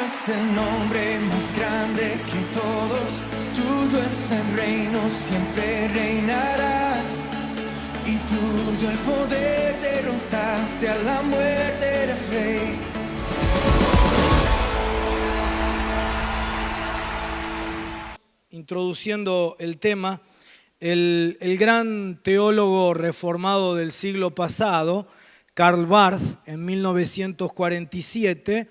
es el nombre más grande que todos, tuyo es el reino, siempre reinarás. Y tuyo el poder, derrotaste a la muerte, eres rey. Introduciendo el tema, el gran teólogo reformado del siglo pasado, Karl Barth, en 1947,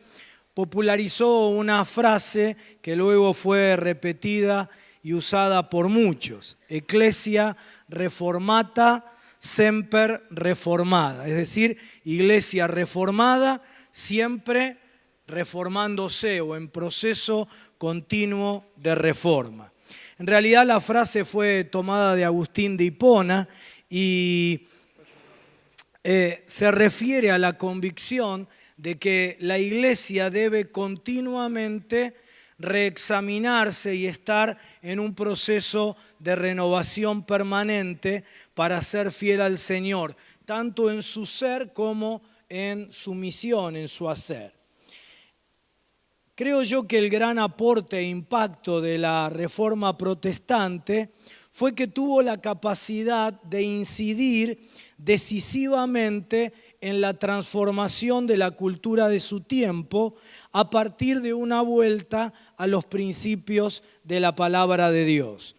popularizó una frase que luego fue repetida y usada por muchos: Ecclesia reformata semper reformada, es decir, iglesia reformada siempre reformándose o en proceso continuo de reforma. En realidad la frase fue tomada de Agustín de Hipona y se refiere a la convicción de que la iglesia debe continuamente reexaminarse y estar en un proceso de renovación permanente para ser fiel al Señor, tanto en su ser como en su misión, en su hacer. Creo yo que el gran aporte e impacto de la Reforma Protestante fue que tuvo la capacidad de incidir decisivamente en la transformación de la cultura de su tiempo a partir de una vuelta a los principios de la palabra de Dios.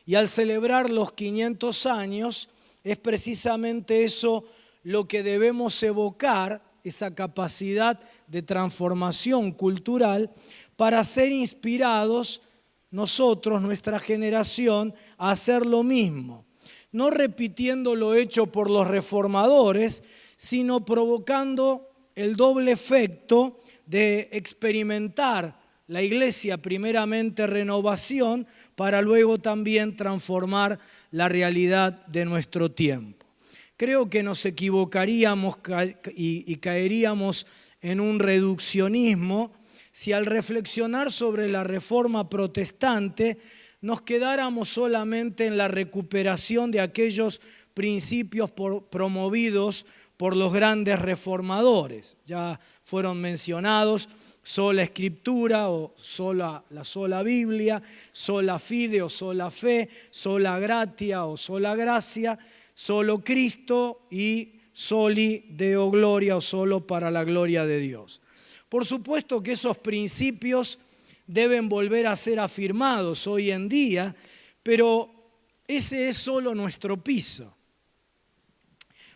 Y al celebrar los 500 años, es precisamente eso lo que debemos evocar, esa capacidad de transformación cultural, para ser inspirados nosotros, nuestra generación, a hacer lo mismo. No repitiendo lo hecho por los reformadores, sino provocando el doble efecto de experimentar la iglesia, primeramente renovación, para luego también transformar la realidad de nuestro tiempo. Creo que nos equivocaríamos y caeríamos en un reduccionismo si al reflexionar sobre la Reforma Protestante nos quedáramos solamente en la recuperación de aquellos principios promovidos por los grandes reformadores. Ya fueron mencionados: sola Escritura o la sola Biblia, sola fide o sola fe, sola gratia o sola gracia, solo Cristo y soli Deo gloria o solo para la gloria de Dios. Por supuesto que esos principios deben volver a ser afirmados hoy en día, pero ese es solo nuestro piso.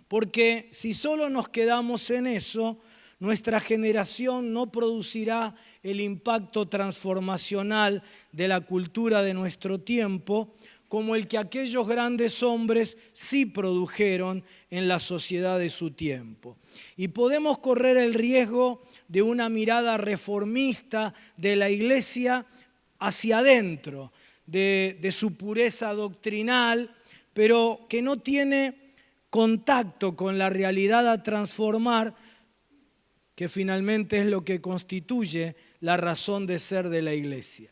Porque si solo nos quedamos en eso, nuestra generación no producirá el impacto transformacional de la cultura de nuestro tiempo como el que aquellos grandes hombres sí produjeron en la sociedad de su tiempo. Y podemos correr el riesgo de una mirada reformista de la iglesia hacia adentro, de su pureza doctrinal, pero que no tiene contacto con la realidad a transformar, que finalmente es lo que constituye la razón de ser de la iglesia.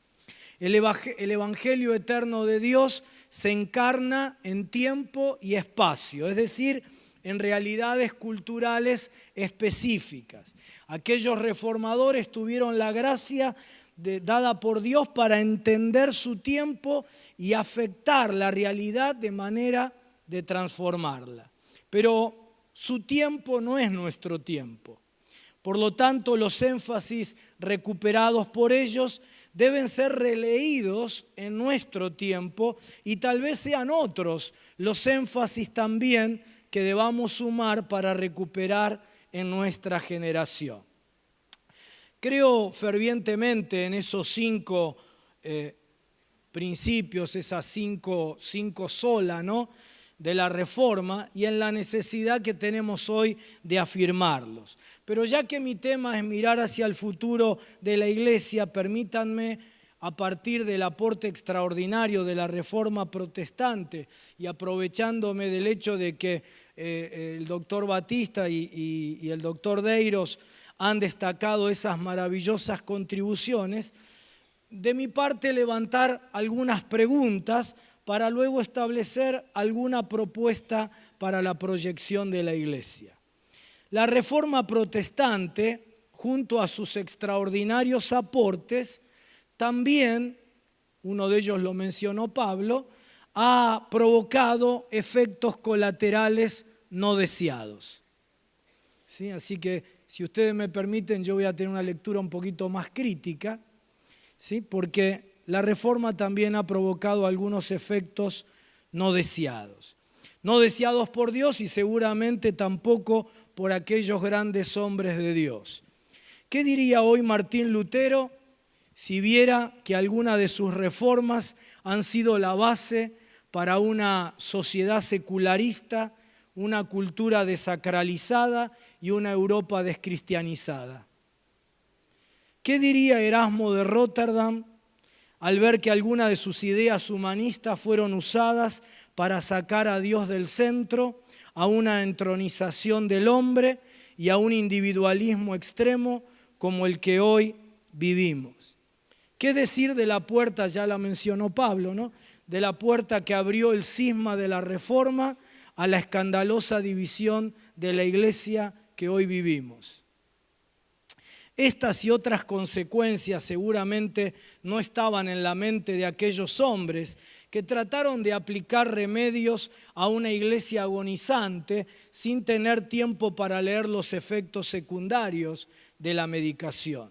El Evangelio eterno de Dios se encarna en tiempo y espacio, es decir, en realidades culturales específicas. Aquellos reformadores tuvieron la gracia dada por Dios para entender su tiempo y afectar la realidad de manera de transformarla. Pero su tiempo no es nuestro tiempo. Por lo tanto, los énfasis recuperados por ellos deben ser releídos en nuestro tiempo y tal vez sean otros los énfasis también que debamos sumar para recuperar en nuestra generación. Creo fervientemente en esos 5 principios, esas cinco sola, ¿no?, de la Reforma, y en la necesidad que tenemos hoy de afirmarlos. Pero ya que mi tema es mirar hacia el futuro de la iglesia, permítanme, a partir del aporte extraordinario de la Reforma Protestante y aprovechándome del hecho de que el doctor Batista y el doctor Deiros han destacado esas maravillosas contribuciones, de mi parte levantar algunas preguntas para luego establecer alguna propuesta para la proyección de la iglesia. La Reforma Protestante, junto a sus extraordinarios aportes, también, uno de ellos lo mencionó Pablo, ha provocado efectos colaterales no deseados. ¿Sí? Así que, si ustedes me permiten, yo voy a tener una lectura un poquito más crítica, ¿sí? Porque la reforma también ha provocado algunos efectos no deseados. No deseados por Dios y seguramente tampoco por aquellos grandes hombres de Dios. ¿Qué diría hoy Martín Lutero si viera que algunas de sus reformas han sido la base para una sociedad secularista, una cultura desacralizada y una Europa descristianizada? ¿Qué diría Erasmo de Rotterdam al ver que algunas de sus ideas humanistas fueron usadas para sacar a Dios del centro, a una entronización del hombre y a un individualismo extremo como el que hoy vivimos? ¿Qué decir de la puerta? Ya la mencionó Pablo, ¿no? De la puerta que abrió el cisma de la Reforma a la escandalosa división de la iglesia que hoy vivimos. Estas y otras consecuencias seguramente no estaban en la mente de aquellos hombres que trataron de aplicar remedios a una iglesia agonizante sin tener tiempo para leer los efectos secundarios de la medicación.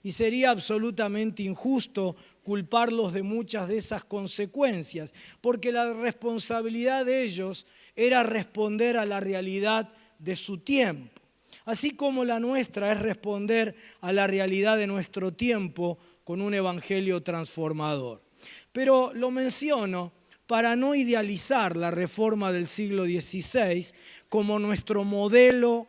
Y sería absolutamente injusto culparlos de muchas de esas consecuencias, porque la responsabilidad de ellos era responder a la realidad de su tiempo. Así como la nuestra es responder a la realidad de nuestro tiempo con un evangelio transformador. Pero lo menciono para no idealizar la reforma del siglo XVI como nuestro modelo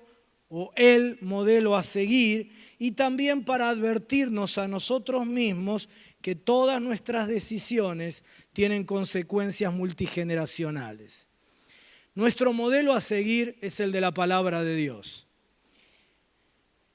o el modelo a seguir, y también para advertirnos a nosotros mismos que todas nuestras decisiones tienen consecuencias multigeneracionales. Nuestro modelo a seguir es el de la palabra de Dios,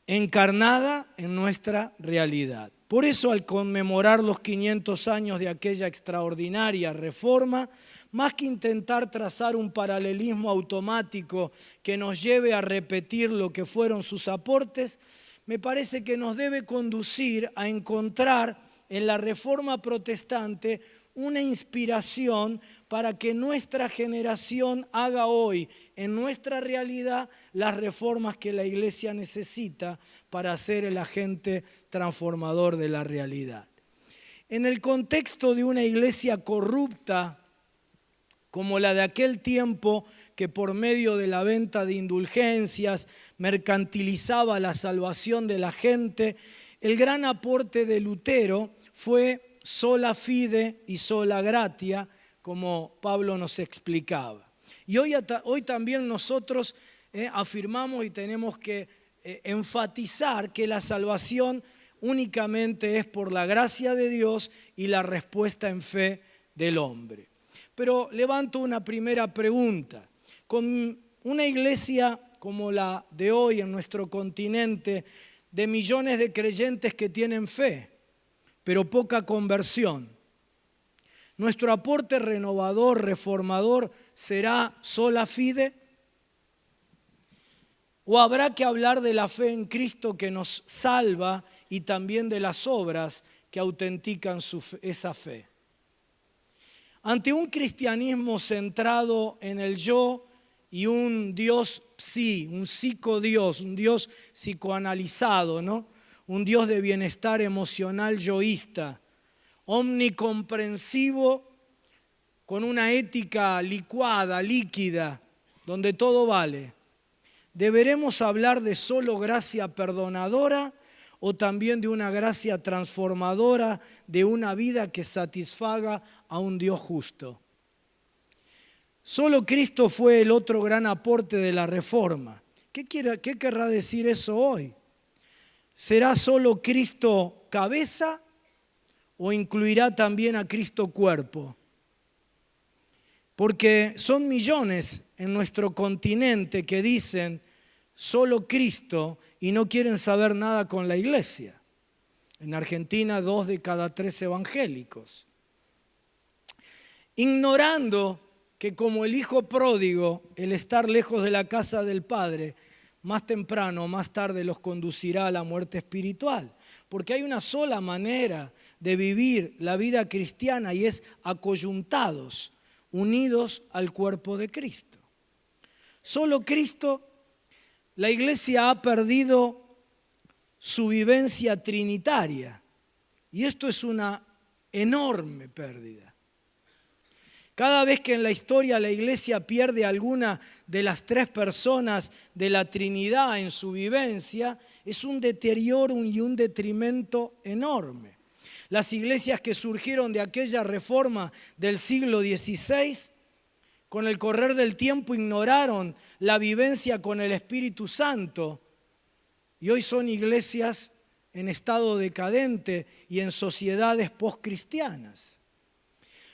encarnada en nuestra realidad. Por eso, al conmemorar los 500 años de aquella extraordinaria reforma, más que intentar trazar un paralelismo automático que nos lleve a repetir lo que fueron sus aportes, me parece que nos debe conducir a encontrar en la Reforma Protestante una inspiración para que nuestra generación haga hoy en nuestra realidad las reformas que la Iglesia necesita para ser el agente transformador de la realidad. En el contexto de una iglesia corrupta como la de aquel tiempo, que por medio de la venta de indulgencias mercantilizaba la salvación de la gente, el gran aporte de Lutero fue sola fide y sola gratia, como Pablo nos explicaba. Y hoy también nosotros afirmamos y tenemos que enfatizar que la salvación únicamente es por la gracia de Dios y la respuesta en fe del hombre. Pero levanto una primera pregunta. Con una iglesia como la de hoy en nuestro continente, de millones de creyentes que tienen fe, pero poca conversión, ¿nuestro aporte renovador, reformador, será sola fide? ¿O habrá que hablar de la fe en Cristo que nos salva y también de las obras que autentican esa fe? Ante un cristianismo centrado en el yo y un Dios psi, un psicodios, un Dios psicoanalizado, ¿no? Un Dios de bienestar emocional yoísta, omnicomprensivo, con una ética licuada, líquida, donde todo vale. ¿Deberemos hablar de solo gracia perdonadora o también de una gracia transformadora, de una vida que satisfaga a un Dios justo? Solo Cristo fue el otro gran aporte de la Reforma. ¿Qué querrá decir eso hoy? ¿Será solo Cristo cabeza o incluirá también a Cristo cuerpo? Porque son millones en nuestro continente que dicen solo Cristo y no quieren saber nada con la iglesia. En Argentina, 2 de cada 3 evangélicos. Ignorando que como el hijo pródigo, el estar lejos de la casa del Padre más temprano o más tarde los conducirá a la muerte espiritual. Porque hay una sola manera de vivir la vida cristiana y es acoyuntados, unidos al cuerpo de Cristo. Solo Cristo, la iglesia ha perdido su vivencia trinitaria y esto es una enorme pérdida. Cada vez que en la historia la iglesia pierde alguna de las tres personas de la Trinidad en su vivencia, es un deterioro y un detrimento enorme. Las iglesias que surgieron de aquella reforma del siglo XVI, con el correr del tiempo ignoraron la vivencia con el Espíritu Santo y hoy son iglesias en estado decadente y en sociedades postcristianas.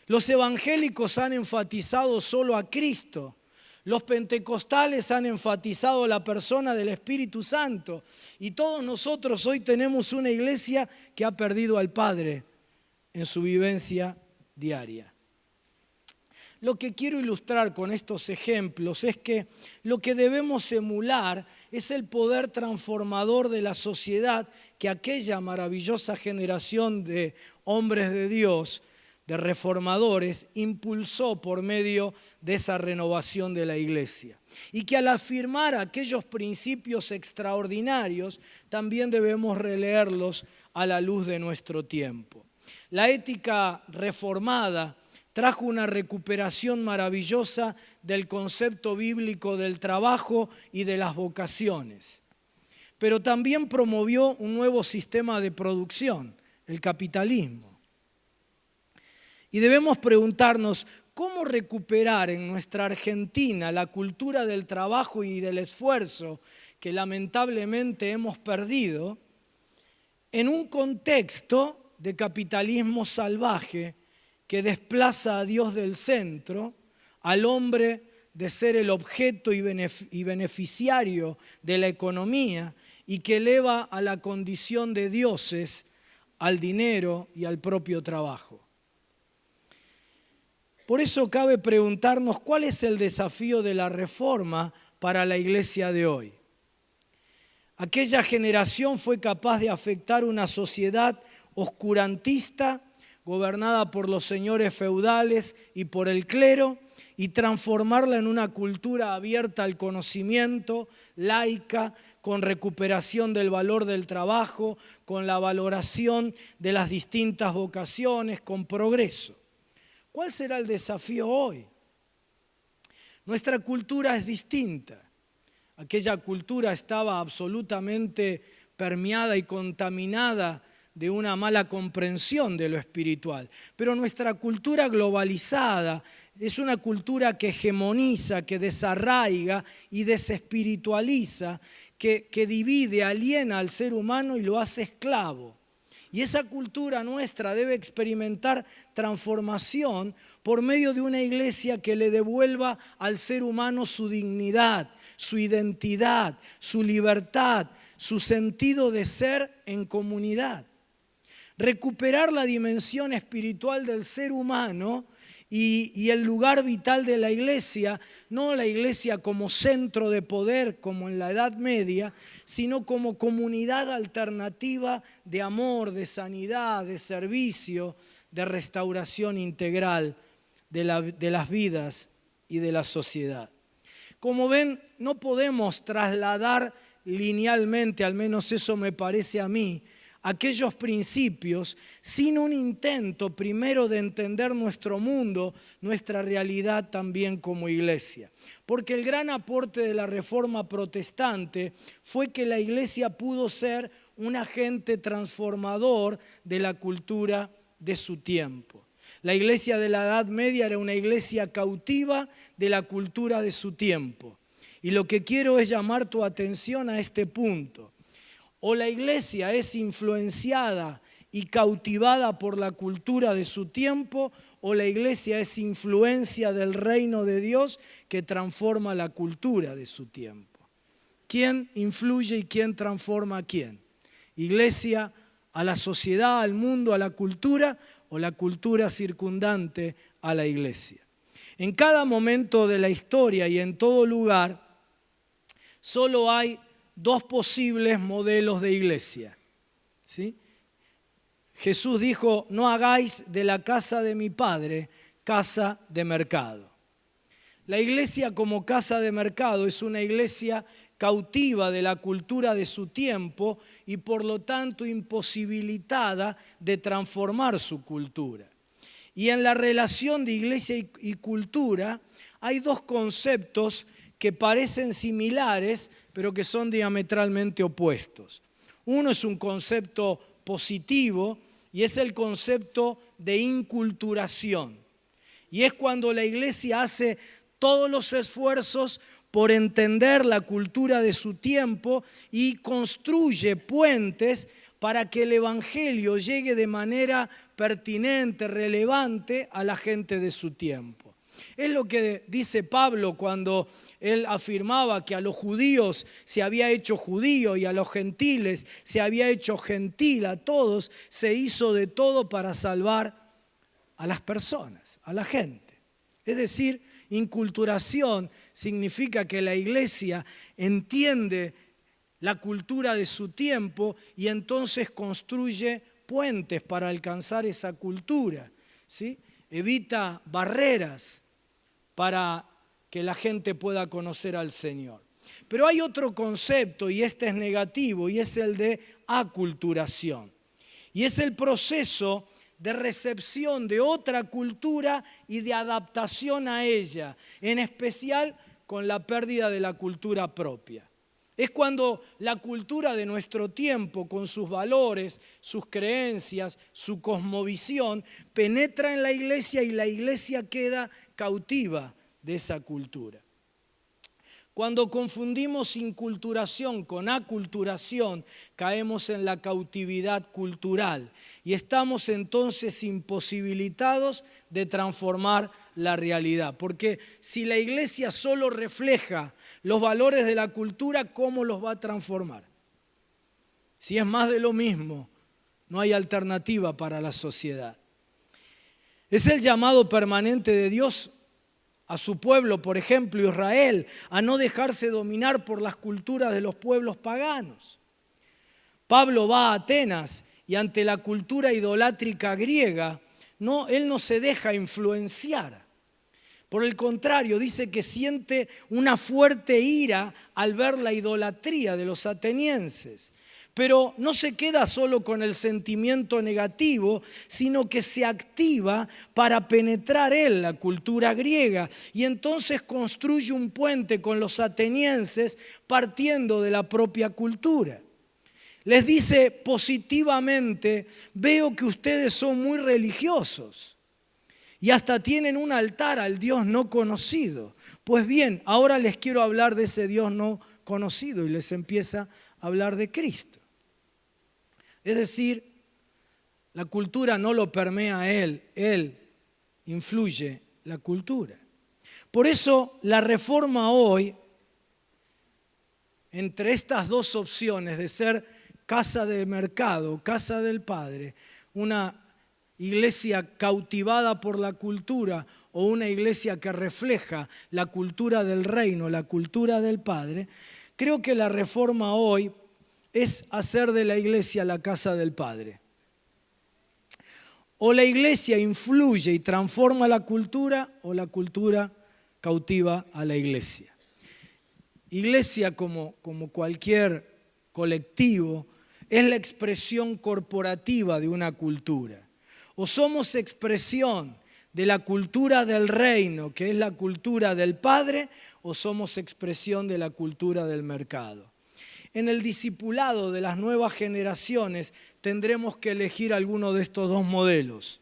Los evangélicos han enfatizado solo a Cristo. Los pentecostales han enfatizado la persona del Espíritu Santo. Y todos nosotros hoy tenemos una iglesia que ha perdido al Padre en su vivencia diaria. Lo que quiero ilustrar con estos ejemplos es que lo que debemos emular es el poder transformador de la sociedad que aquella maravillosa generación de hombres de Dios, de reformadores, impulsó por medio de esa renovación de la iglesia. Y que al afirmar aquellos principios extraordinarios, también debemos releerlos a la luz de nuestro tiempo. La ética reformada trajo una recuperación maravillosa del concepto bíblico del trabajo y de las vocaciones. Pero también promovió un nuevo sistema de producción, el capitalismo. Y debemos preguntarnos, ¿cómo recuperar en nuestra Argentina la cultura del trabajo y del esfuerzo que lamentablemente hemos perdido en un contexto de capitalismo salvaje que desplaza a Dios del centro, al hombre de ser el objeto y beneficiario de la economía y que eleva a la condición de dioses al dinero y al propio trabajo? Por eso cabe preguntarnos cuál es el desafío de la reforma para la iglesia de hoy. Aquella generación fue capaz de afectar una sociedad oscurantista, gobernada por los señores feudales y por el clero, y transformarla en una cultura abierta al conocimiento, laica, con recuperación del valor del trabajo, con la valoración de las distintas vocaciones, con progreso. ¿Cuál será el desafío hoy? Nuestra cultura es distinta. Aquella cultura estaba absolutamente permeada y contaminada de una mala comprensión de lo espiritual. Pero nuestra cultura globalizada es una cultura que hegemoniza, que desarraiga y desespiritualiza, que divide, aliena al ser humano y lo hace esclavo. Y esa cultura nuestra debe experimentar transformación por medio de una iglesia que le devuelva al ser humano su dignidad, su identidad, su libertad, su sentido de ser en comunidad. Recuperar la dimensión espiritual del ser humano y el lugar vital de la iglesia, no la iglesia como centro de poder como en la Edad Media, sino como comunidad alternativa de amor, de sanidad, de servicio, de restauración integral de las vidas y de la sociedad. Como ven, no podemos trasladar linealmente, al menos eso me parece a mí, aquellos principios sin un intento primero de entender nuestro mundo, nuestra realidad también como iglesia. Porque el gran aporte de la Reforma Protestante fue que la iglesia pudo ser un agente transformador de la cultura de su tiempo. La iglesia de la Edad Media era una iglesia cautiva de la cultura de su tiempo. Y lo que quiero es llamar tu atención a este punto. O la iglesia es influenciada y cautivada por la cultura de su tiempo, o la iglesia es influencia del reino de Dios que transforma la cultura de su tiempo. ¿Quién influye y quién transforma a quién? ¿Iglesia a la sociedad, al mundo, a la cultura, o la cultura circundante a la iglesia? En cada momento de la historia y en todo lugar, solo hay dos posibles modelos de iglesia, ¿sí? Jesús dijo, no hagáis de la casa de mi Padre casa de mercado. La iglesia como casa de mercado es una iglesia cautiva de la cultura de su tiempo y por lo tanto imposibilitada de transformar su cultura. Y en la relación de iglesia y cultura hay dos conceptos que parecen similares, pero que son diametralmente opuestos. Uno es un concepto positivo y es el concepto de inculturación. Y es cuando la iglesia hace todos los esfuerzos por entender la cultura de su tiempo y construye puentes para que el evangelio llegue de manera pertinente, relevante a la gente de su tiempo. Es lo que dice Pablo cuando él afirmaba que a los judíos se había hecho judío y a los gentiles se había hecho gentil, a todos se hizo de todo para salvar a las personas, a la gente. Es decir, inculturación significa que la iglesia entiende la cultura de su tiempo y entonces construye puentes para alcanzar esa cultura, ¿sí? Evita barreras para que la gente pueda conocer al Señor. Pero hay otro concepto, y este es negativo, y es el de aculturación. Y es el proceso de recepción de otra cultura y de adaptación a ella, en especial con la pérdida de la cultura propia. Es cuando la cultura de nuestro tiempo, con sus valores, sus creencias, su cosmovisión, penetra en la iglesia y la iglesia queda cautiva de esa cultura. Cuando confundimos inculturación con aculturación, caemos en la cautividad cultural y estamos entonces imposibilitados de transformar la realidad. Porque si la iglesia solo refleja los valores de la cultura, ¿cómo los va a transformar? Si es más de lo mismo, no hay alternativa para la sociedad. Es el llamado permanente de Dios a su pueblo, por ejemplo, Israel, a no dejarse dominar por las culturas de los pueblos paganos. Pablo va a Atenas y ante la cultura idolátrica griega, él no se deja influenciar. Por el contrario, dice que siente una fuerte ira al ver la idolatría de los atenienses. Pero no se queda solo con el sentimiento negativo, sino que se activa para penetrar en la cultura griega y entonces construye un puente con los atenienses partiendo de la propia cultura. Les dice positivamente, veo que ustedes son muy religiosos y hasta tienen un altar al Dios no conocido. Pues bien, ahora les quiero hablar de ese Dios no conocido y les empieza a hablar de Cristo. Es decir, la cultura no lo permea a él influye la cultura. Por eso la reforma hoy, entre estas dos opciones de ser casa de mercado, casa del Padre, una iglesia cautivada por la cultura o una iglesia que refleja la cultura del reino, la cultura del Padre, creo que la reforma hoy es hacer de la iglesia la casa del Padre. O la iglesia influye y transforma la cultura, o la cultura cautiva a la iglesia. Iglesia, como cualquier colectivo, es la expresión corporativa de una cultura. O somos expresión de la cultura del reino, que es la cultura del Padre, o somos expresión de la cultura del mercado. En el discipulado de las nuevas generaciones tendremos que elegir alguno de estos dos modelos.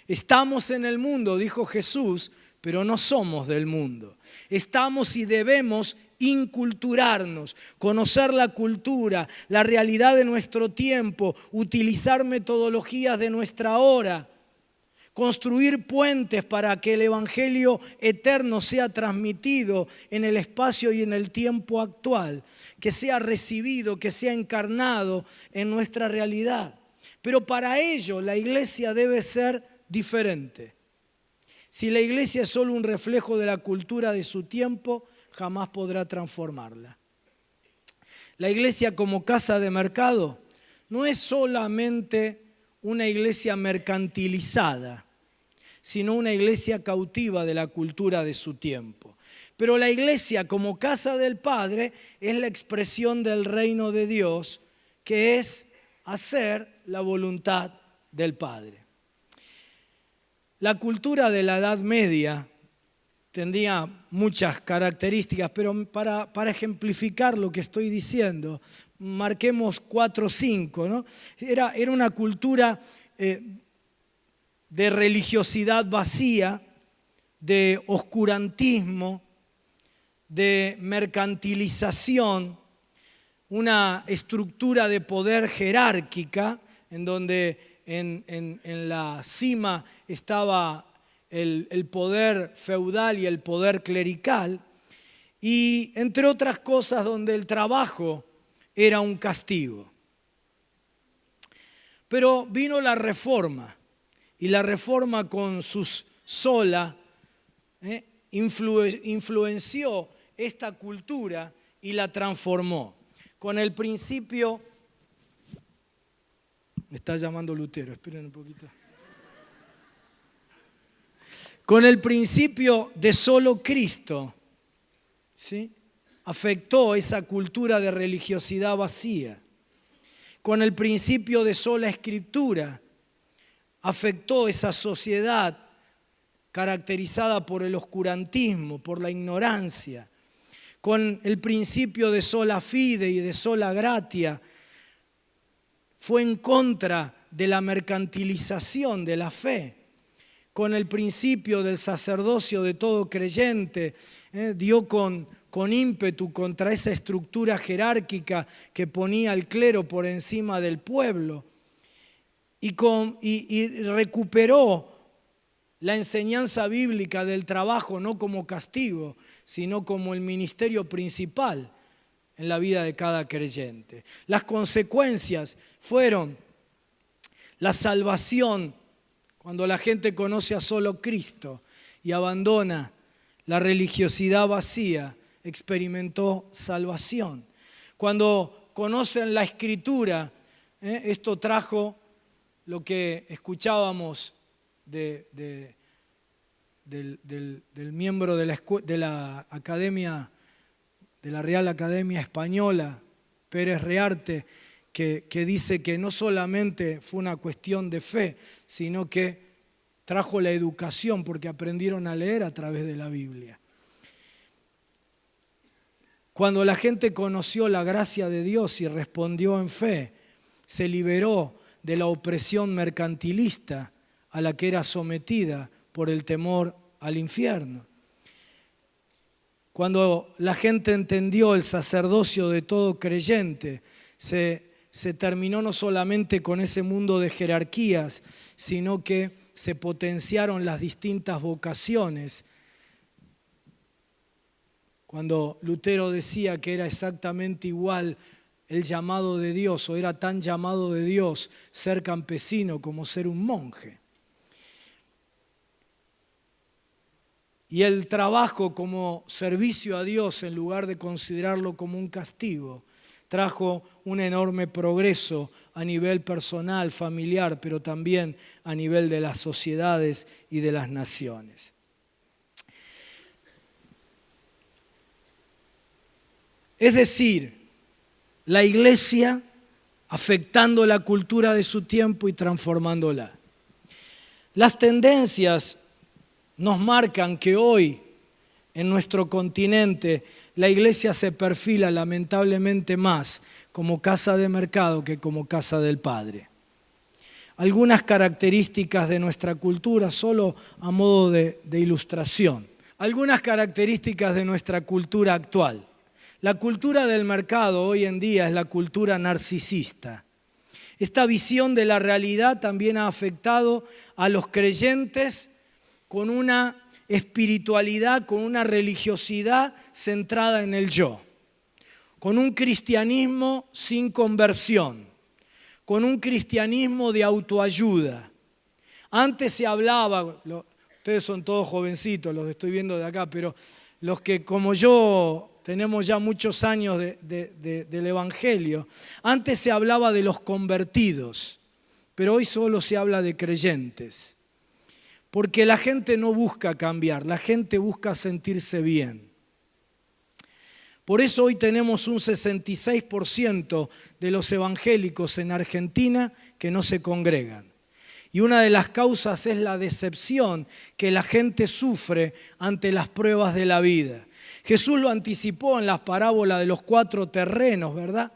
Estamos en el mundo, dijo Jesús, pero no somos del mundo. Estamos y debemos inculturarnos, conocer la cultura, la realidad de nuestro tiempo, utilizar metodologías de nuestra hora, construir puentes para que el evangelio eterno sea transmitido en el espacio y en el tiempo actual, que sea recibido, que sea encarnado en nuestra realidad. Pero para ello la iglesia debe ser diferente. Si la iglesia es solo un reflejo de la cultura de su tiempo, jamás podrá transformarla. La iglesia como casa de mercado no es solamente una iglesia mercantilizada, sino una iglesia cautiva de la cultura de su tiempo. Pero la iglesia como casa del Padre es la expresión del reino de Dios, que es hacer la voluntad del Padre. La cultura de la Edad Media tenía muchas características, pero para ejemplificar lo que estoy diciendo, marquemos 4 o 5, ¿no? Era una cultura de religiosidad vacía, de oscurantismo, de mercantilización, una estructura de poder jerárquica, en donde en la cima estaba el poder feudal y el poder clerical, y entre otras cosas donde el trabajo era un castigo. Pero vino la Reforma, y la Reforma con sus sola influenció esta cultura y la transformó. Con el principio, me está llamando Lutero, esperen un poquito. Con el principio de solo Cristo, ¿sí?, afectó esa cultura de religiosidad vacía. Con el principio de sola Escritura, afectó esa sociedad caracterizada por el oscurantismo, por la ignorancia. Con el principio de sola fide y de sola gratia, fue en contra de la mercantilización de la fe. Con el principio del sacerdocio de todo creyente, dio con ímpetu contra esa estructura jerárquica que ponía al clero por encima del pueblo. Y recuperó la enseñanza bíblica del trabajo no como castigo, sino como el ministerio principal en la vida de cada creyente. Las consecuencias fueron la salvación cuando la gente conoce a solo Cristo y abandona la religiosidad vacía, experimentó salvación. Cuando conocen la Escritura, esto trajo lo que escuchábamos del miembro de la Academia, de la Real Academia Española, Pérez Rearte, que dice que no solamente fue una cuestión de fe, sino que trajo la educación porque aprendieron a leer a través de la Biblia. Cuando la gente conoció la gracia de Dios y respondió en fe, se liberó de la opresión mercantilista a la que era sometida por el temor al infierno. Cuando la gente entendió el sacerdocio de todo creyente, se terminó no solamente con ese mundo de jerarquías, sino que se potenciaron las distintas vocaciones. Cuando Lutero decía que era exactamente igual el llamado de Dios, o era tan llamado de Dios ser campesino como ser un monje. Y el trabajo como servicio a Dios, en lugar de considerarlo como un castigo, trajo un enorme progreso a nivel personal, familiar, pero también a nivel de las sociedades y de las naciones. Es decir, la iglesia afectando la cultura de su tiempo y transformándola. Las tendencias nos marcan que hoy en nuestro continente la iglesia se perfila lamentablemente más como casa de mercado que como casa del Padre. Algunas características de nuestra cultura, solo a modo de ilustración. Algunas características de nuestra cultura actual. La cultura del mercado hoy en día es la cultura narcisista. Esta visión de la realidad también ha afectado a los creyentes con una espiritualidad, con una religiosidad centrada en el yo, con un cristianismo sin conversión, con un cristianismo de autoayuda. Antes se hablaba, ustedes son todos jovencitos, los estoy viendo de acá, pero los que como yo tenemos ya muchos años del Evangelio. Antes se hablaba de los convertidos, pero hoy solo se habla de creyentes. Porque la gente no busca cambiar, la gente busca sentirse bien. Por eso hoy tenemos un 66% de los evangélicos en Argentina que no se congregan. Y una de las causas es la decepción que la gente sufre ante las pruebas de la vida. Jesús lo anticipó en la parábola de los 4 terrenos, ¿verdad?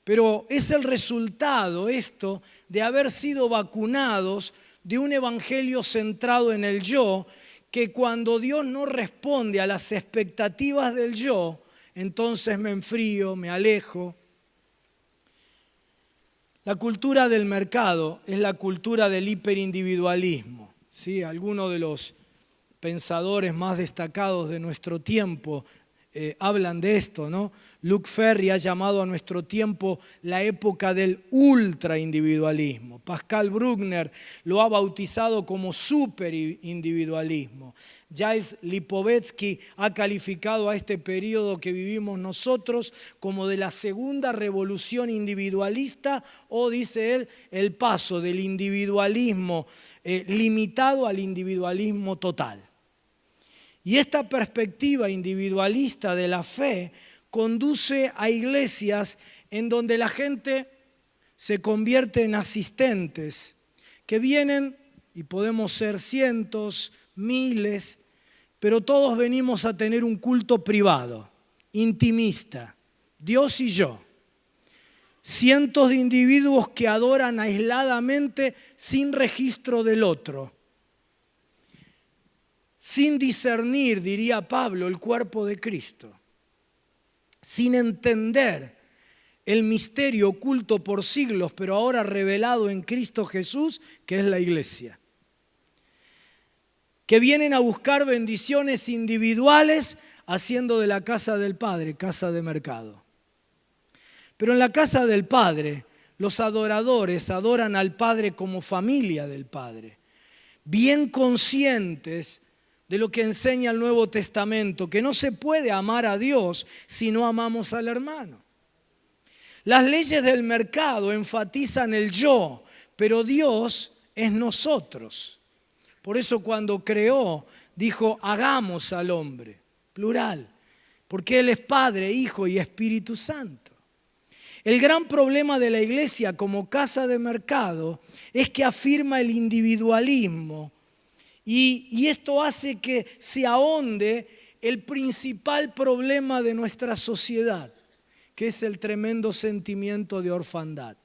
Pero es el resultado esto de haber sido vacunados de un evangelio centrado en el yo, que cuando Dios no responde a las expectativas del yo, entonces me enfrío, me alejo. La cultura del mercado es la cultura del hiperindividualismo, ¿sí? Algunos de los pensadores más destacados de nuestro tiempo hablan de esto, ¿no? Luc Ferry ha llamado a nuestro tiempo la época del ultraindividualismo. Pascal Bruckner lo ha bautizado como superindividualismo. Giles Lipovetsky ha calificado a este periodo que vivimos nosotros como de la segunda revolución individualista, o, dice él, el paso del individualismo limitado al individualismo total. Y esta perspectiva individualista de la fe conduce a iglesias en donde la gente se convierte en asistentes que vienen, y podemos ser cientos, miles, pero todos venimos a tener un culto privado, intimista, Dios y yo. Cientos de individuos que adoran aisladamente sin registro del otro. Sin discernir, diría Pablo, el cuerpo de Cristo. Sin entender el misterio oculto por siglos, pero ahora revelado en Cristo Jesús, que es la iglesia. Que vienen a buscar bendiciones individuales, haciendo de la casa del Padre casa de mercado. Pero en la casa del Padre, los adoradores adoran al Padre como familia del Padre, bien conscientes de lo que enseña el Nuevo Testamento, que no se puede amar a Dios si no amamos al hermano. Las leyes del mercado enfatizan el yo, pero Dios es nosotros. Por eso cuando creó, dijo, hagamos al hombre, plural, porque Él es Padre, Hijo y Espíritu Santo. El gran problema de la iglesia como casa de mercado es que afirma el individualismo. Y esto hace que se ahonde el principal problema de nuestra sociedad, que es el tremendo sentimiento de orfandad.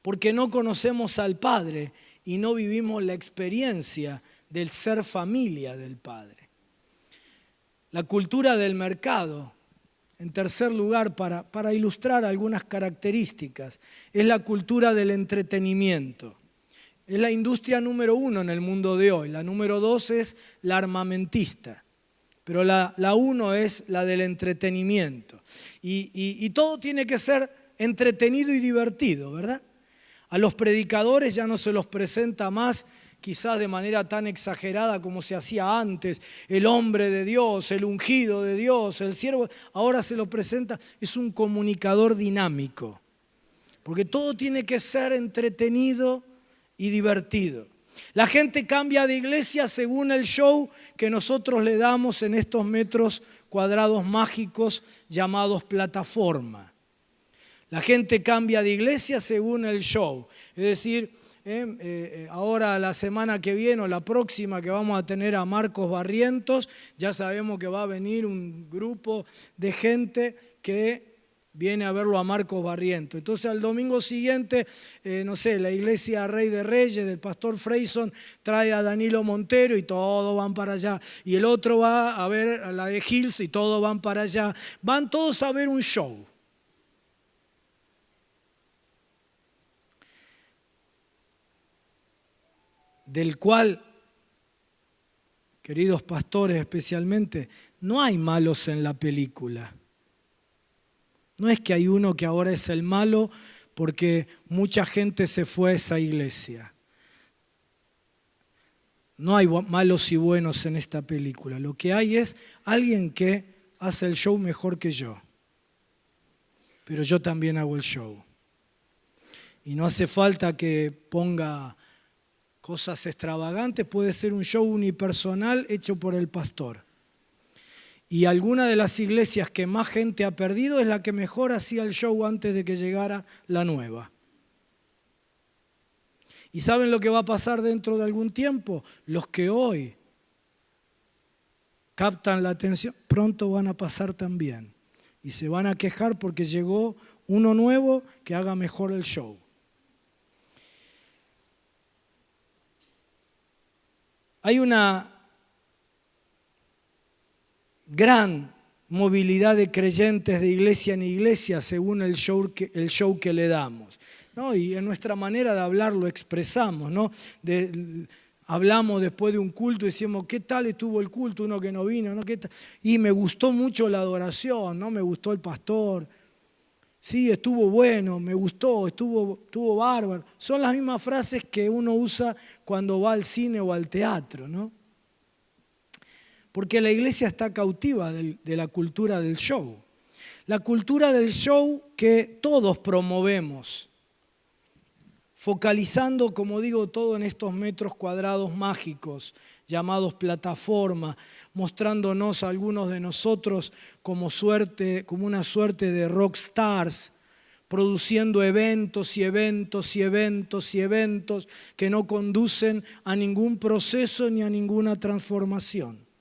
Porque no conocemos al Padre y no vivimos la experiencia del ser familia del Padre. La cultura del mercado, en tercer lugar, para ilustrar algunas características, es la cultura del entretenimiento. Es la industria número 1 en el mundo de hoy. La número 2 es la armamentista. Pero la 1 es la del entretenimiento. Y todo tiene que ser entretenido y divertido, ¿verdad? A los predicadores ya no se los presenta más, quizás de manera tan exagerada como se hacía antes, el hombre de Dios, el ungido de Dios, el siervo. Ahora se lo presenta, es un comunicador dinámico. Porque todo tiene que ser entretenido y divertido. La gente cambia de iglesia según el show que nosotros le damos en estos metros cuadrados mágicos llamados plataforma. La gente cambia de iglesia según el show. Es decir, ahora la semana que viene o la próxima que vamos a tener a Marcos Barrientos, ya sabemos que va a venir un grupo de gente que viene a verlo a Marcos Barrientos. Entonces al domingo siguiente, la iglesia Rey de Reyes del pastor Freyson trae a Danilo Montero y todos van para allá. Y el otro va a ver a la de Hills y todos van para allá. Van todos a ver un show. Del cual, queridos pastores especialmente, no hay malos en la película. No es que hay uno que ahora es el malo porque mucha gente se fue a esa iglesia. No hay malos y buenos en esta película. Lo que hay es alguien que hace el show mejor que yo. Pero yo también hago el show. Y no hace falta que ponga cosas extravagantes, puede ser un show unipersonal hecho por el pastor. Y alguna de las iglesias que más gente ha perdido es la que mejor hacía el show antes de que llegara la nueva. ¿Y saben lo que va a pasar dentro de algún tiempo? Los que hoy captan la atención, pronto van a pasar también. Y se van a quejar porque llegó uno nuevo que haga mejor el show. Hay una gran movilidad de creyentes de iglesia en iglesia según el show que le damos, ¿no? Y en nuestra manera de hablar lo expresamos, ¿no? Hablamos después de un culto y decimos, ¿qué tal estuvo el culto? Uno que no vino, ¿no? Y me gustó mucho la adoración, ¿no? Me gustó el pastor. Sí, estuvo bueno, me gustó, estuvo bárbaro. Son las mismas frases que uno usa cuando va al cine o al teatro, ¿no? Porque la iglesia está cautiva de la cultura del show. La cultura del show que todos promovemos, focalizando, como digo, todo en estos metros cuadrados mágicos, llamados plataforma, mostrándonos a algunos de nosotros como una suerte de rock stars, produciendo eventos y eventos y eventos y eventos que no conducen a ningún proceso ni a ninguna transformación.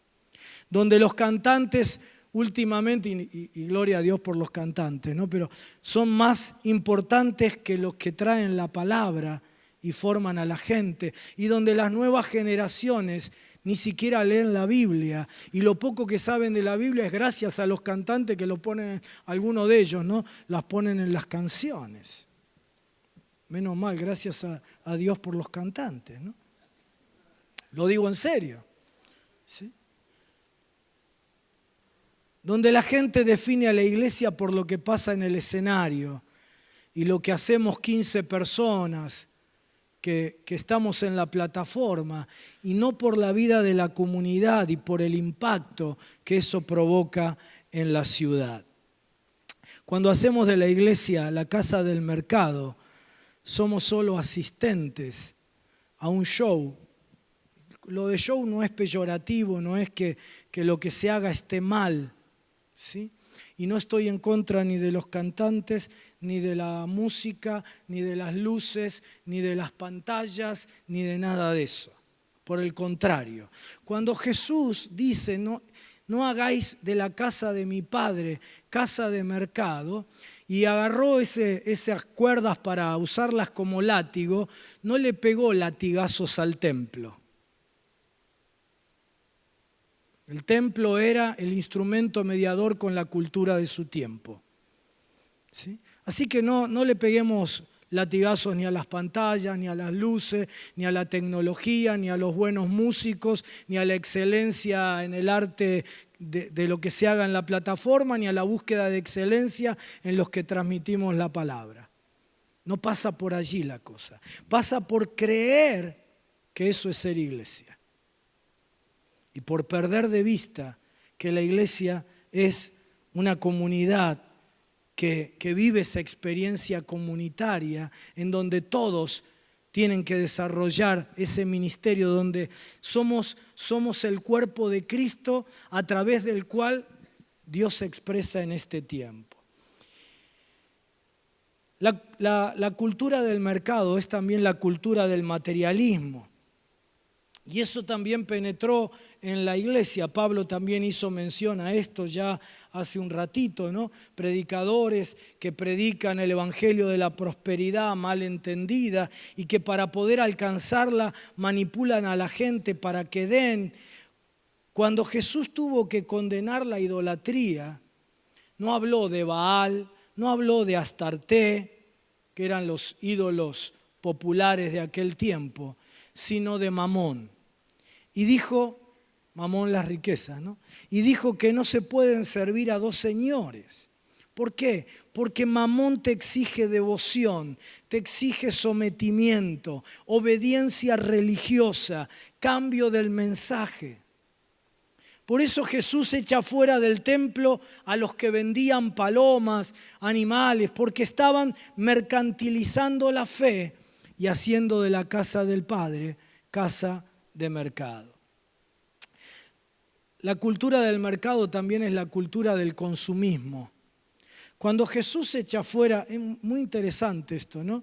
Donde los cantantes últimamente, y gloria a Dios por los cantantes, ¿no? Pero son más importantes que los que traen la palabra y forman a la gente, y donde las nuevas generaciones ni siquiera leen la Biblia, y lo poco que saben de la Biblia es gracias a los cantantes que lo ponen, algunos de ellos, ¿no? Las ponen en las canciones. Menos mal, gracias a Dios por los cantantes, ¿no? Lo digo en serio, ¿sí? Donde la gente define a la iglesia por lo que pasa en el escenario y lo que hacemos 15 personas que estamos en la plataforma, y no por la vida de la comunidad y por el impacto que eso provoca en la ciudad. Cuando hacemos de la iglesia la casa del mercado, somos solo asistentes a un show. Lo de show no es peyorativo, no es que lo que se haga esté mal, ¿sí? Y no estoy en contra ni de los cantantes, ni de la música, ni de las luces, ni de las pantallas, ni de nada de eso. Por el contrario, cuando Jesús dice, no hagáis de la casa de mi Padre casa de mercado, y agarró esas cuerdas para usarlas como látigo, no le pegó latigazos al templo. El templo era el instrumento mediador con la cultura de su tiempo, ¿sí? Así que no le peguemos latigazos ni a las pantallas, ni a las luces, ni a la tecnología, ni a los buenos músicos, ni a la excelencia en el arte de lo que se haga en la plataforma, ni a la búsqueda de excelencia en los que transmitimos la palabra. No pasa por allí la cosa. Pasa por creer que eso es ser iglesia. Y por perder de vista que la iglesia es una comunidad que vive esa experiencia comunitaria en donde todos tienen que desarrollar ese ministerio, donde somos el cuerpo de Cristo a través del cual Dios se expresa en este tiempo. La cultura del mercado es también la cultura del materialismo. Y eso también penetró en la iglesia. Pablo también hizo mención a esto ya hace un ratito, ¿no? Predicadores que predican el evangelio de la prosperidad mal entendida y que para poder alcanzarla manipulan a la gente para que den. Cuando Jesús tuvo que condenar la idolatría, no habló de Baal, no habló de Astarté, que eran los ídolos populares de aquel tiempo, sino de Mamón. Y dijo, Mamón las riquezas, ¿no? Y dijo que no se pueden servir a dos señores. ¿Por qué? Porque Mamón te exige devoción, te exige sometimiento, obediencia religiosa, cambio del mensaje. Por eso Jesús echa fuera del templo a los que vendían palomas, animales, porque estaban mercantilizando la fe y haciendo de la casa del Padre casa de mercado. La cultura del mercado también es la cultura del consumismo. Cuando Jesús echa fuera, es muy interesante esto, ¿no?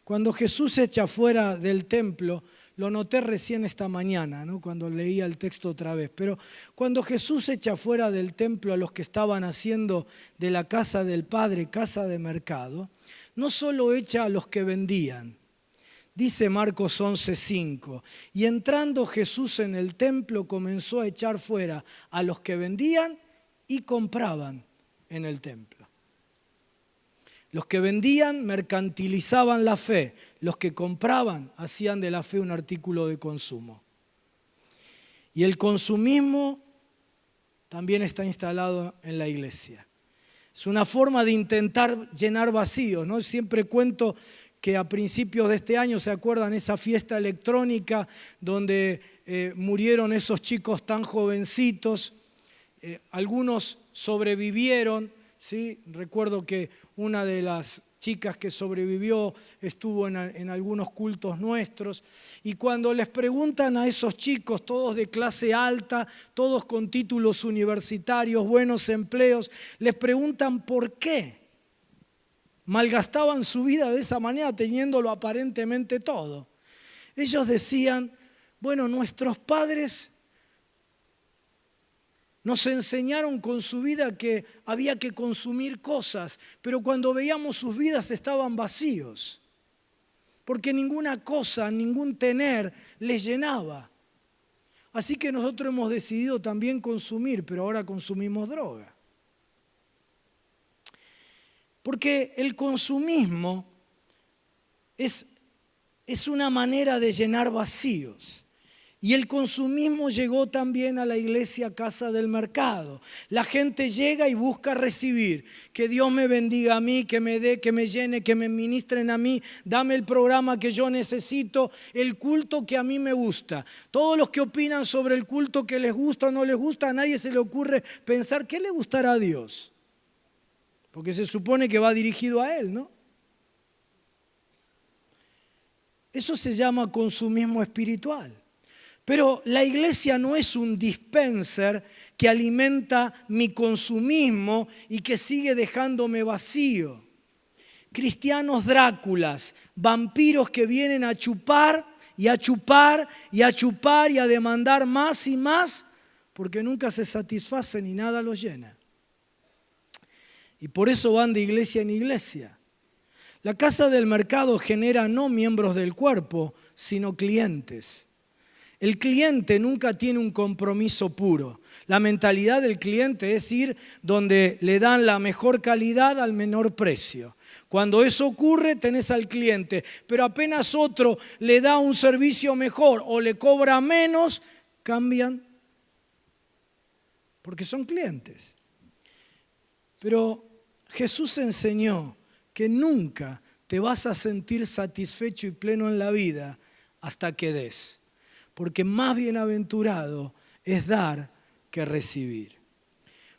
Cuando Jesús echa fuera del templo, lo noté recién esta mañana, ¿no? Cuando leía el texto otra vez, pero cuando Jesús echa fuera del templo a los que estaban haciendo de la casa del Padre casa de mercado, no solo echa a los que vendían. Dice Marcos 11:5, y entrando Jesús en el templo comenzó a echar fuera a los que vendían y compraban en el templo. Los que vendían mercantilizaban la fe, los que compraban hacían de la fe un artículo de consumo. Y el consumismo también está instalado en la iglesia. Es una forma de intentar llenar vacíos, ¿no? Siempre cuento que a principios de este año, ¿se acuerdan? Esa fiesta electrónica donde murieron esos chicos tan jovencitos. Algunos sobrevivieron, ¿sí? Recuerdo que una de las chicas que sobrevivió estuvo en algunos cultos nuestros. Y cuando les preguntan a esos chicos, todos de clase alta, todos con títulos universitarios, buenos empleos, les preguntan por qué malgastaban su vida de esa manera, teniéndolo aparentemente todo. Ellos decían, bueno, nuestros padres nos enseñaron con su vida que había que consumir cosas, pero cuando veíamos sus vidas estaban vacíos, porque ninguna cosa, ningún tener les llenaba. Así que nosotros hemos decidido también consumir, pero ahora consumimos droga. Porque el consumismo es una manera de llenar vacíos. Y el consumismo llegó también a la iglesia Casa del Mercado. La gente llega y busca recibir. Que Dios me bendiga a mí, que me dé, que me llene, que me ministren a mí. Dame el programa que yo necesito, el culto que a mí me gusta. Todos los que opinan sobre el culto que les gusta o no les gusta, a nadie se le ocurre pensar qué le gustará a Dios. Porque se supone que va dirigido a Él, ¿no? Eso se llama consumismo espiritual. Pero la iglesia no es un dispenser que alimenta mi consumismo y que sigue dejándome vacío. Cristianos Dráculas, vampiros que vienen a chupar y a chupar y a chupar y a demandar más y más porque nunca se satisfacen y nada los llena. Y por eso van de iglesia en iglesia. La casa del mercado genera no miembros del cuerpo, sino clientes. El cliente nunca tiene un compromiso puro. La mentalidad del cliente es ir donde le dan la mejor calidad al menor precio. Cuando eso ocurre, tenés al cliente, pero apenas otro le da un servicio mejor o le cobra menos, cambian porque son clientes. Pero Jesús enseñó que nunca te vas a sentir satisfecho y pleno en la vida hasta que des. Porque más bienaventurado es dar que recibir.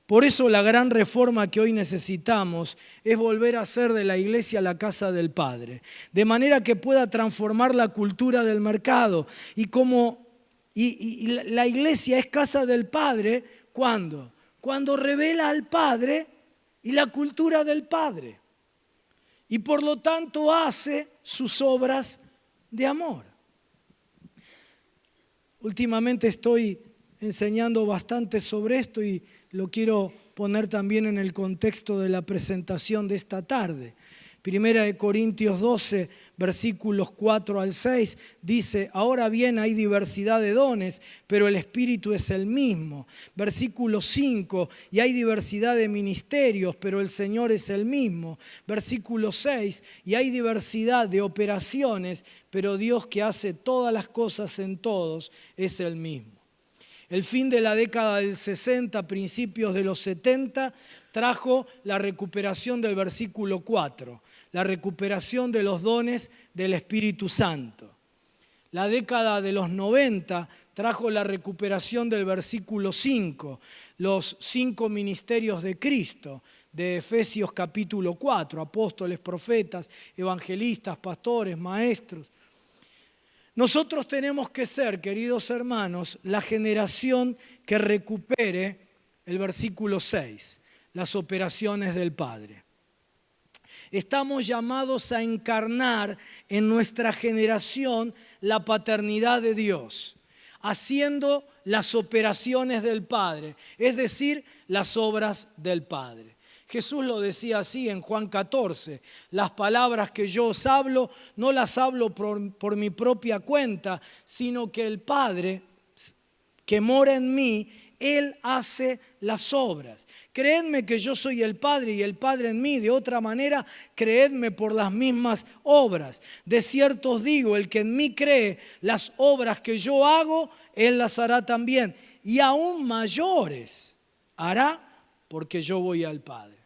Por eso la gran reforma que hoy necesitamos es volver a hacer de la iglesia la casa del Padre, de manera que pueda transformar la cultura del mercado. Y la iglesia es casa del Padre, ¿cuándo? Cuando revela al Padre y la cultura del Padre. Y por lo tanto hace sus obras de amor. Últimamente estoy enseñando bastante sobre esto y lo quiero poner también en el contexto de la presentación de esta tarde. Primera de Corintios 12, versículos 4 al 6, dice, ahora bien hay diversidad de dones, pero el Espíritu es el mismo. Versículo 5, y hay diversidad de ministerios, pero el Señor es el mismo. Versículo 6, y hay diversidad de operaciones, pero Dios que hace todas las cosas en todos es el mismo. El fin de la década del 60, principios de los 70, trajo la recuperación del versículo 4, la recuperación de los dones del Espíritu Santo. La década de los 90 trajo la recuperación del versículo 5, los 5 ministerios de Cristo, de Efesios capítulo 4, apóstoles, profetas, evangelistas, pastores, maestros. Nosotros tenemos que ser, queridos hermanos, la generación que recupere el versículo 6, las operaciones del Padre. Estamos llamados a encarnar en nuestra generación la paternidad de Dios, haciendo las operaciones del Padre, es decir, las obras del Padre. Jesús lo decía así en Juan 14, las palabras que yo os hablo, no las hablo por mi propia cuenta, sino que el Padre que mora en mí, Él hace las obras. Creedme que yo soy el Padre y el Padre en mí, de otra manera, creedme por las mismas obras. De cierto os digo, el que en mí cree, las obras que yo hago, Él las hará también, y aún mayores hará, porque yo voy al Padre.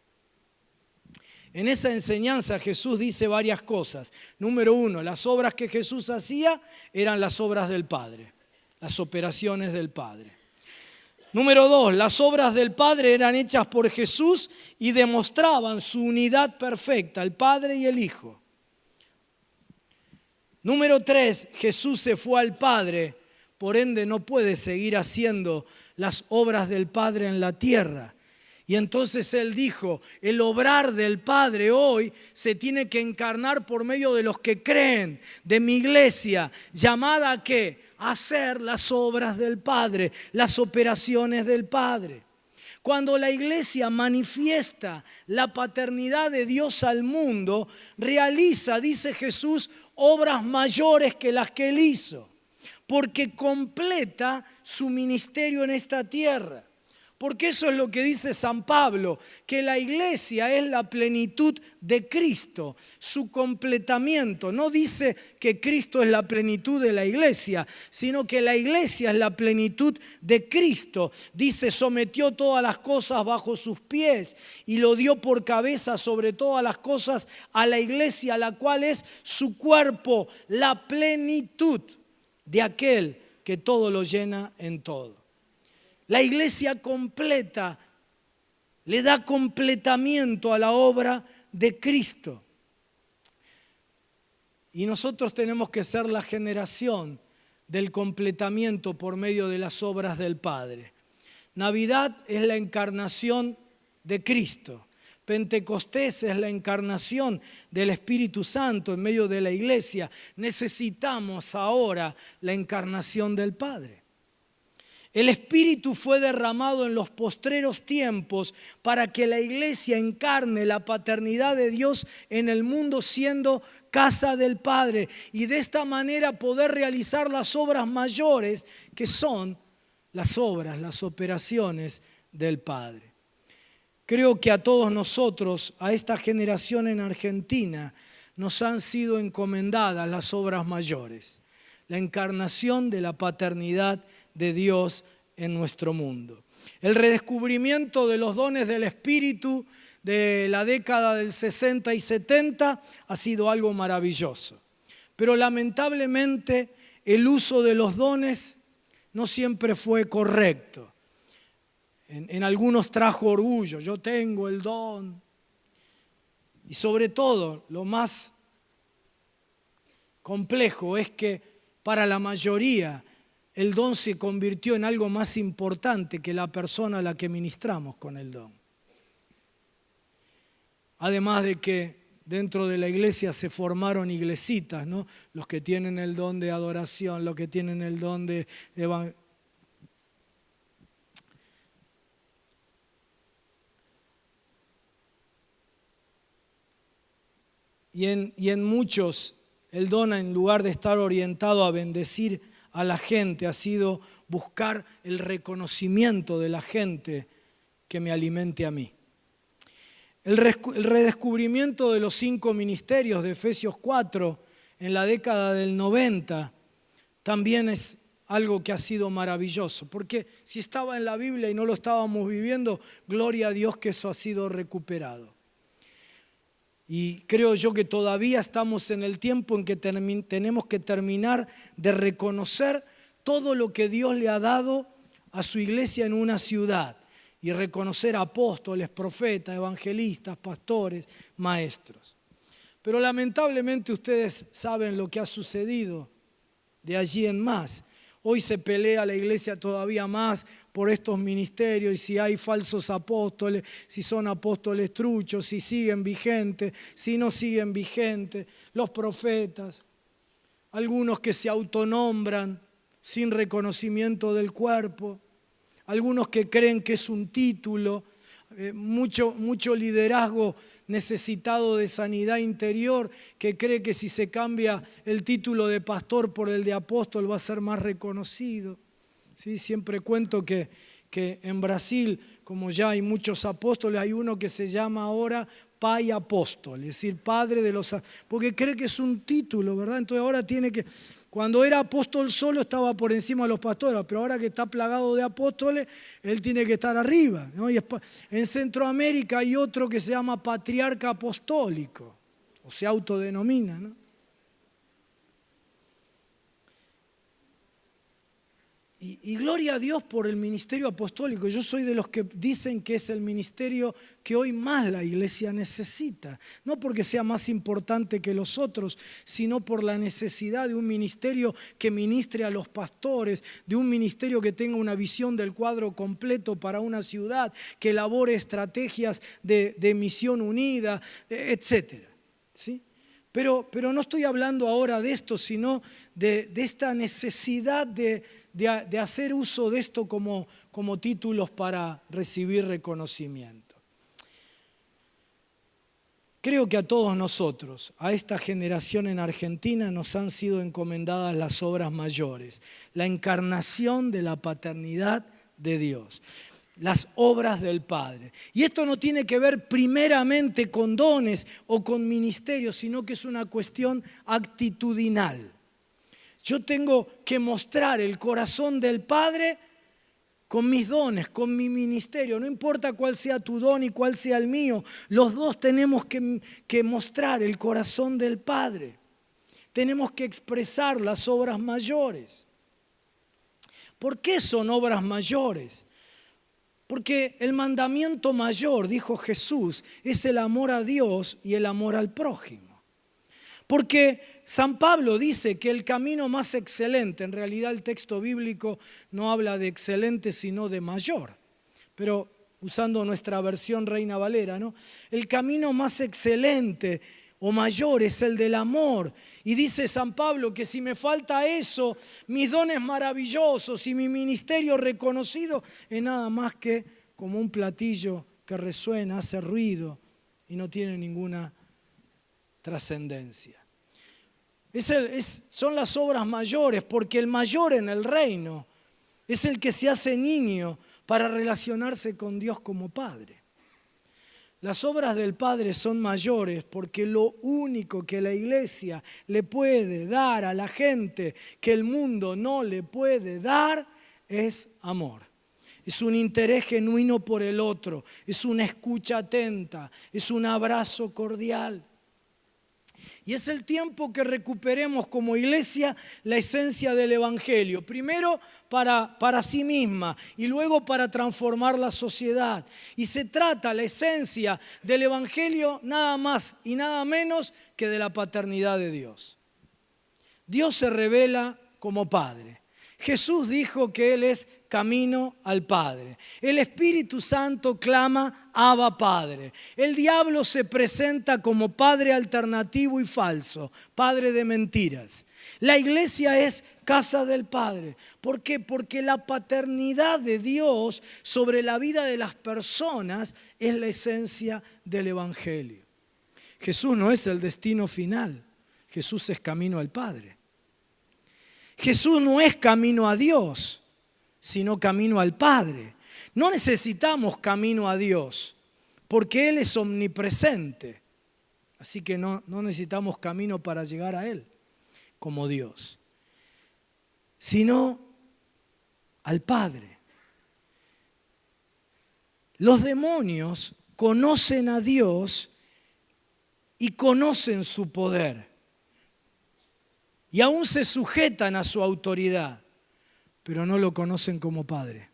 En esa enseñanza Jesús dice varias cosas. Número 1, las obras que Jesús hacía eran las obras del Padre, las operaciones del Padre. Número 2, las obras del Padre eran hechas por Jesús y demostraban su unidad perfecta, el Padre y el Hijo. Número 3, Jesús se fue al Padre, por ende no puede seguir haciendo las obras del Padre en la tierra. Y entonces Él dijo, el obrar del Padre hoy se tiene que encarnar por medio de los que creen, de mi iglesia, llamada ¿a qué? A hacer las obras del Padre, las operaciones del Padre. Cuando la iglesia manifiesta la paternidad de Dios al mundo, realiza, dice Jesús, obras mayores que las que Él hizo, porque completa su ministerio en esta tierra. Porque eso es lo que dice San Pablo, que la iglesia es la plenitud de Cristo, su completamiento. No dice que Cristo es la plenitud de la iglesia, sino que la iglesia es la plenitud de Cristo. Dice, sometió todas las cosas bajo sus pies y lo dio por cabeza sobre todas las cosas a la iglesia, la cual es su cuerpo, la plenitud de aquel que todo lo llena en todo. La iglesia completa, le da completamiento a la obra de Cristo. Y nosotros tenemos que ser la generación del completamiento por medio de las obras del Padre. Navidad es la encarnación de Cristo. Pentecostés es la encarnación del Espíritu Santo en medio de la iglesia. Necesitamos ahora la encarnación del Padre. El Espíritu fue derramado en los postreros tiempos para que la iglesia encarne la paternidad de Dios en el mundo siendo casa del Padre y de esta manera poder realizar las obras mayores que son las obras, las operaciones del Padre. Creo que a todos nosotros, a esta generación en Argentina, nos han sido encomendadas las obras mayores, la encarnación de la paternidad de Dios en nuestro mundo. El redescubrimiento de los dones del Espíritu de la década del 60 y 70 ha sido algo maravilloso. Pero lamentablemente el uso de los dones no siempre fue correcto. En algunos trajo orgullo, yo tengo el don. Y sobre todo, lo más complejo es que para la mayoría el don se convirtió en algo más importante que la persona a la que ministramos con el don. Además de que dentro de la iglesia se formaron iglesitas, ¿no? Los que tienen el don de adoración, los que tienen el don de evangelio. Y en muchos el don, en lugar de estar orientado a bendecir a la gente, ha sido buscar el reconocimiento de la gente que me alimente a mí. El redescubrimiento de los 5 ministerios de Efesios 4 en la década del 90 también es algo que ha sido maravilloso. Porque si estaba en la Biblia y no lo estábamos viviendo, gloria a Dios que eso ha sido recuperado. Y creo yo que todavía estamos en el tiempo en que tenemos que terminar de reconocer todo lo que Dios le ha dado a su iglesia en una ciudad. Y reconocer apóstoles, profetas, evangelistas, pastores, maestros. Pero lamentablemente ustedes saben lo que ha sucedido de allí en más. Hoy se pelea la iglesia todavía más por estos ministerios y si hay falsos apóstoles, si son apóstoles truchos, si siguen vigentes, si no siguen vigentes, los profetas, algunos que se autonombran sin reconocimiento del cuerpo, algunos que creen que es un título, mucho liderazgo necesitado de sanidad interior, que cree que si se cambia el título de pastor por el de apóstol va a ser más reconocido. ¿Sí? Siempre cuento que en Brasil, como ya hay muchos apóstoles, hay uno que se llama ahora Pai Apóstol, es decir, padre de los... porque cree que es un título, ¿verdad? Entonces ahora tiene que... Cuando era apóstol solo estaba por encima de los pastores, pero ahora que está plagado de apóstoles, él tiene que estar arriba, ¿no? Y en Centroamérica hay otro que se llama patriarca apostólico, o se autodenomina, ¿no? Y gloria a Dios por el ministerio apostólico. Yo soy de los que dicen que es el ministerio que hoy más la iglesia necesita. No porque sea más importante que los otros, sino por la necesidad de un ministerio que ministre a los pastores, de un ministerio que tenga una visión del cuadro completo para una ciudad, que elabore estrategias de misión unida, etc. ¿Sí? Pero no estoy hablando ahora de esto, sino de esta necesidad de hacer uso de esto como títulos para recibir reconocimiento. Creo que a todos nosotros, a esta generación en Argentina, nos han sido encomendadas las obras mayores, la encarnación de la paternidad de Dios, las obras del Padre. Y esto no tiene que ver primeramente con dones o con ministerios, sino que es una cuestión actitudinal. Yo tengo que mostrar el corazón del Padre con mis dones, con mi ministerio. No importa cuál sea tu don y cuál sea el mío, los dos tenemos que mostrar el corazón del Padre. Tenemos que expresar las obras mayores. ¿Por qué son obras mayores? Porque el mandamiento mayor, dijo Jesús, es el amor a Dios y el amor al prójimo. Porque San Pablo dice que el camino más excelente, en realidad el texto bíblico no habla de excelente sino de mayor, pero usando nuestra versión Reina Valera, ¿no? El camino más excelente o mayor es el del amor. Y dice San Pablo que si me falta eso, mis dones maravillosos y mi ministerio reconocido es nada más que como un platillo que resuena, hace ruido y no tiene ninguna trascendencia. Son las obras mayores, porque el mayor en el reino es el que se hace niño para relacionarse con Dios como Padre. Las obras del Padre son mayores porque lo único que la iglesia le puede dar a la gente que el mundo no le puede dar es amor. Es un interés genuino por el otro, es una escucha atenta, es un abrazo cordial. Y es el tiempo que recuperemos como iglesia la esencia del Evangelio. Primero para sí misma y luego para transformar la sociedad. Y se trata la esencia del Evangelio nada más y nada menos que de la paternidad de Dios. Dios se revela como Padre. Jesús dijo que Él es camino al Padre. El Espíritu Santo clama, Abba Padre. El diablo se presenta como padre alternativo y falso, padre de mentiras. La iglesia es casa del Padre. ¿Por qué? Porque la paternidad de Dios sobre la vida de las personas es la esencia del Evangelio. Jesús no es el destino final. Jesús es camino al Padre. Jesús no es camino a Dios, sino camino al Padre. No necesitamos camino a Dios, porque Él es omnipresente. Así que no necesitamos camino para llegar a Él, como Dios. Sino al Padre. Los demonios conocen a Dios y conocen su poder. Y aún se sujetan a su autoridad, pero no lo conocen como Padre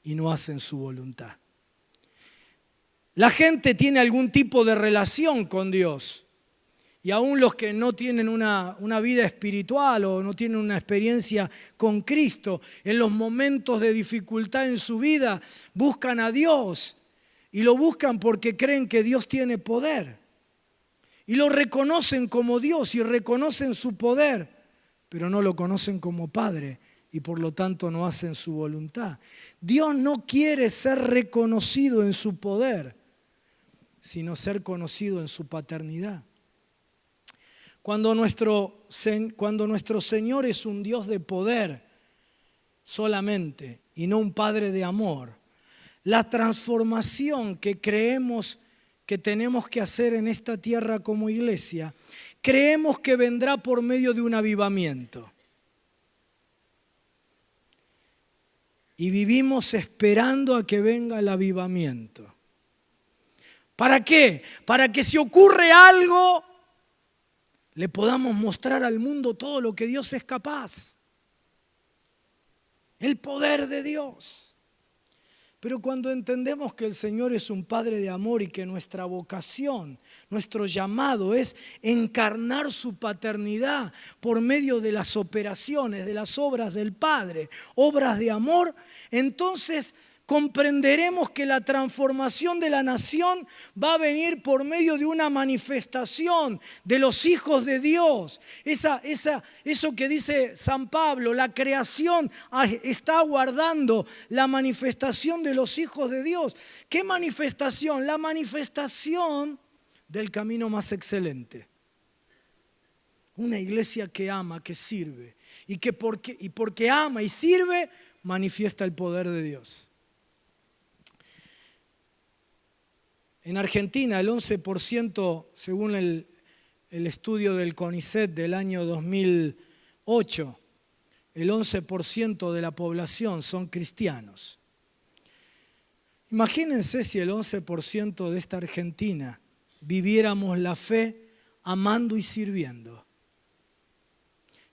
y no hacen su voluntad. La gente tiene algún tipo de relación con Dios. Y aún los que no tienen una vida espiritual o no tienen una experiencia con Cristo, en los momentos de dificultad en su vida, buscan a Dios. Y lo buscan porque creen que Dios tiene poder. Y lo reconocen como Dios y reconocen su poder, pero no lo conocen como Padre y por lo tanto no hacen su voluntad. Dios no quiere ser reconocido en su poder, sino ser conocido en su paternidad. Cuando nuestro Señor es un Dios de poder solamente y no un Padre de amor, la transformación que creemos que tenemos que hacer en esta tierra como iglesia, creemos que vendrá por medio de un avivamiento. Y vivimos esperando a que venga el avivamiento. ¿Para qué? Para que si ocurre algo, le podamos mostrar al mundo todo lo que Dios es capaz. El poder de Dios. Pero cuando entendemos que el Señor es un Padre de amor y que nuestra vocación, nuestro llamado es encarnar su paternidad por medio de las operaciones, de las obras del Padre, obras de amor, entonces comprenderemos que la transformación de la nación va a venir por medio de una manifestación de los hijos de Dios. Eso que dice San Pablo, la creación está aguardando la manifestación de los hijos de Dios. ¿Qué manifestación? La manifestación del camino más excelente. Una iglesia que ama, que sirve y porque ama y sirve, manifiesta el poder de Dios. En Argentina, el 11%, según el estudio del CONICET del año 2008, el 11% de la población son cristianos. Imagínense si el 11% de esta Argentina viviéramos la fe amando y sirviendo.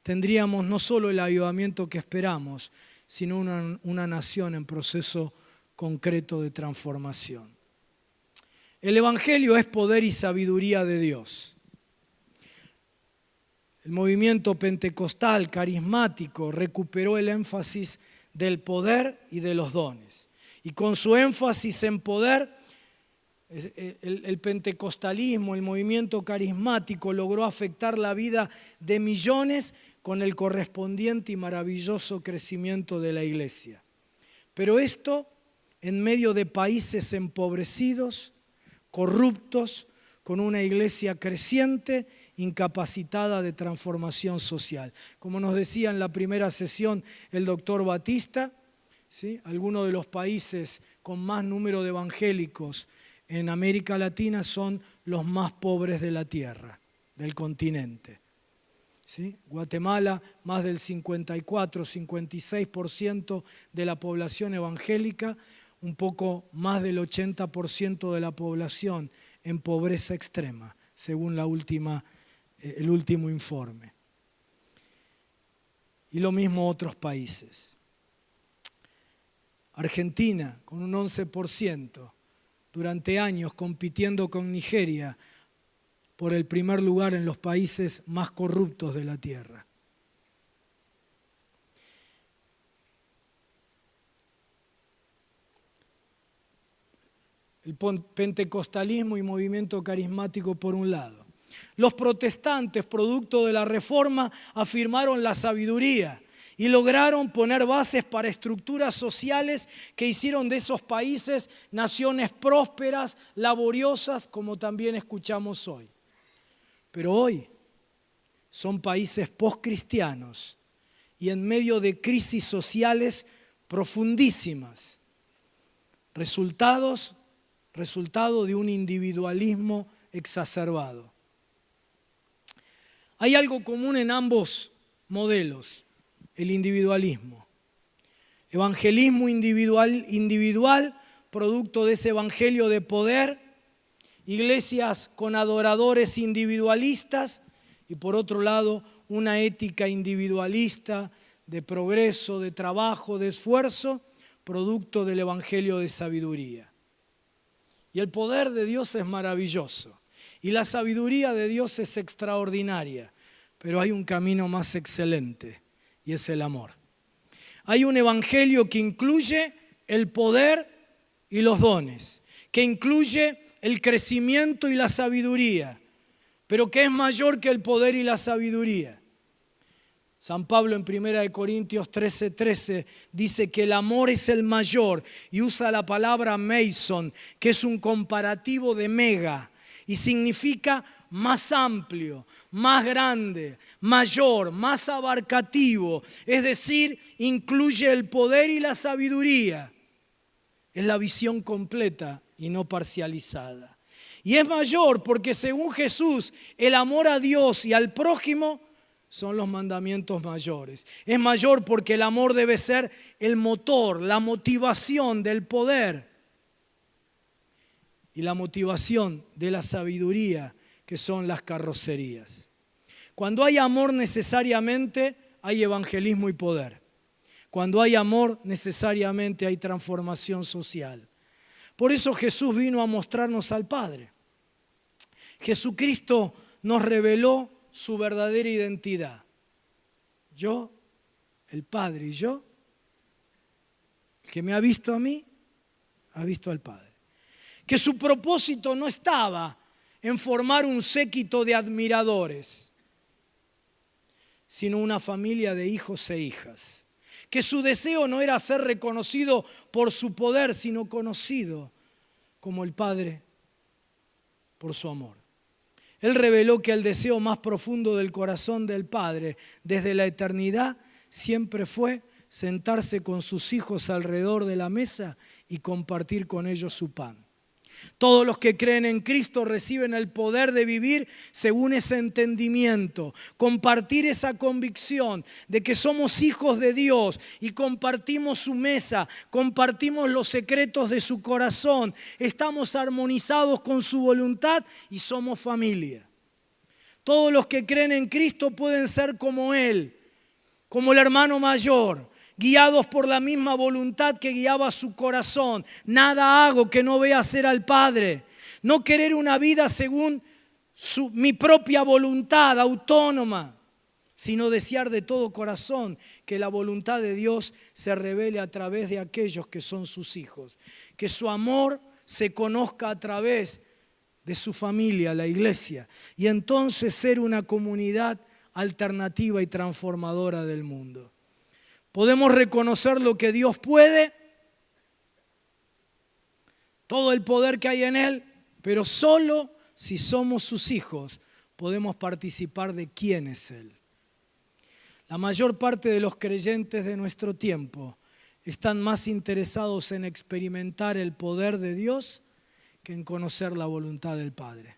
Tendríamos no solo el avivamiento que esperamos, sino una nación en proceso concreto de transformación. El Evangelio es poder y sabiduría de Dios. El movimiento pentecostal carismático recuperó el énfasis del poder y de los dones. Y con su énfasis en poder, el pentecostalismo, el movimiento carismático logró afectar la vida de millones con el correspondiente y maravilloso crecimiento de la iglesia. Pero esto en medio de países empobrecidos, corruptos, con una iglesia creciente, incapacitada de transformación social. Como nos decía en la primera sesión el doctor Batista, ¿sí? Algunos de los países con más número de evangélicos en América Latina son los más pobres de la tierra, del continente. ¿Sí? Guatemala, más del 54-56% de la población evangélica, un poco más del 80% de la población en pobreza extrema, según el último informe. Y lo mismo otros países. Argentina, con un 11%, durante años compitiendo con Nigeria por el primer lugar en los países más corruptos de la tierra. El pentecostalismo y movimiento carismático por un lado. Los protestantes, producto de la Reforma, afirmaron la sabiduría y lograron poner bases para estructuras sociales que hicieron de esos países naciones prósperas, laboriosas, como también escuchamos hoy. Pero hoy son países postcristianos y en medio de crisis sociales profundísimas. Resultado de un individualismo exacerbado. Hay algo común en ambos modelos, el individualismo. Evangelismo individual, producto de ese evangelio de poder. Iglesias con adoradores individualistas y por otro lado una ética individualista de progreso, de trabajo, de esfuerzo, producto del evangelio de sabiduría. Y el poder de Dios es maravilloso y la sabiduría de Dios es extraordinaria, pero hay un camino más excelente y es el amor. Hay un evangelio que incluye el poder y los dones, que incluye el crecimiento y la sabiduría, pero que es mayor que el poder y la sabiduría. San Pablo en 1 Corintios 13:13 dice que el amor es el mayor y usa la palabra meison, que es un comparativo de mega y significa más amplio, más grande, mayor, más abarcativo. Es decir, incluye el poder y la sabiduría. Es la visión completa y no parcializada. Y es mayor porque según Jesús, el amor a Dios y al prójimo son los mandamientos mayores. Es mayor porque el amor debe ser el motor, la motivación del poder y la motivación de la sabiduría, que son las carrocerías. Cuando hay amor necesariamente hay evangelismo y poder. Cuando hay amor necesariamente hay transformación social. Por eso Jesús vino a mostrarnos al Padre. Jesucristo nos reveló su verdadera identidad. Yo, el Padre, y yo, el que me ha visto a mí, ha visto al Padre. Que su propósito no estaba en formar un séquito de admiradores, sino una familia de hijos e hijas. Que su deseo no era ser reconocido por su poder, sino conocido como el Padre por su amor. Él reveló que el deseo más profundo del corazón del Padre desde la eternidad siempre fue sentarse con sus hijos alrededor de la mesa y compartir con ellos su pan. Todos los que creen en Cristo reciben el poder de vivir según ese entendimiento, compartir esa convicción de que somos hijos de Dios y compartimos su mesa, compartimos los secretos de su corazón, estamos armonizados con su voluntad y somos familia. Todos los que creen en Cristo pueden ser como Él, como el hermano mayor, guiados por la misma voluntad que guiaba su corazón. Nada hago que no vea hacer al Padre. No querer una vida según mi propia voluntad autónoma, sino desear de todo corazón que la voluntad de Dios se revele a través de aquellos que son sus hijos. Que su amor se conozca a través de su familia, la iglesia. Y entonces ser una comunidad alternativa y transformadora del mundo. Podemos reconocer lo que Dios puede, todo el poder que hay en Él, pero solo si somos sus hijos podemos participar de quién es Él. La mayor parte de los creyentes de nuestro tiempo están más interesados en experimentar el poder de Dios que en conocer la voluntad del Padre.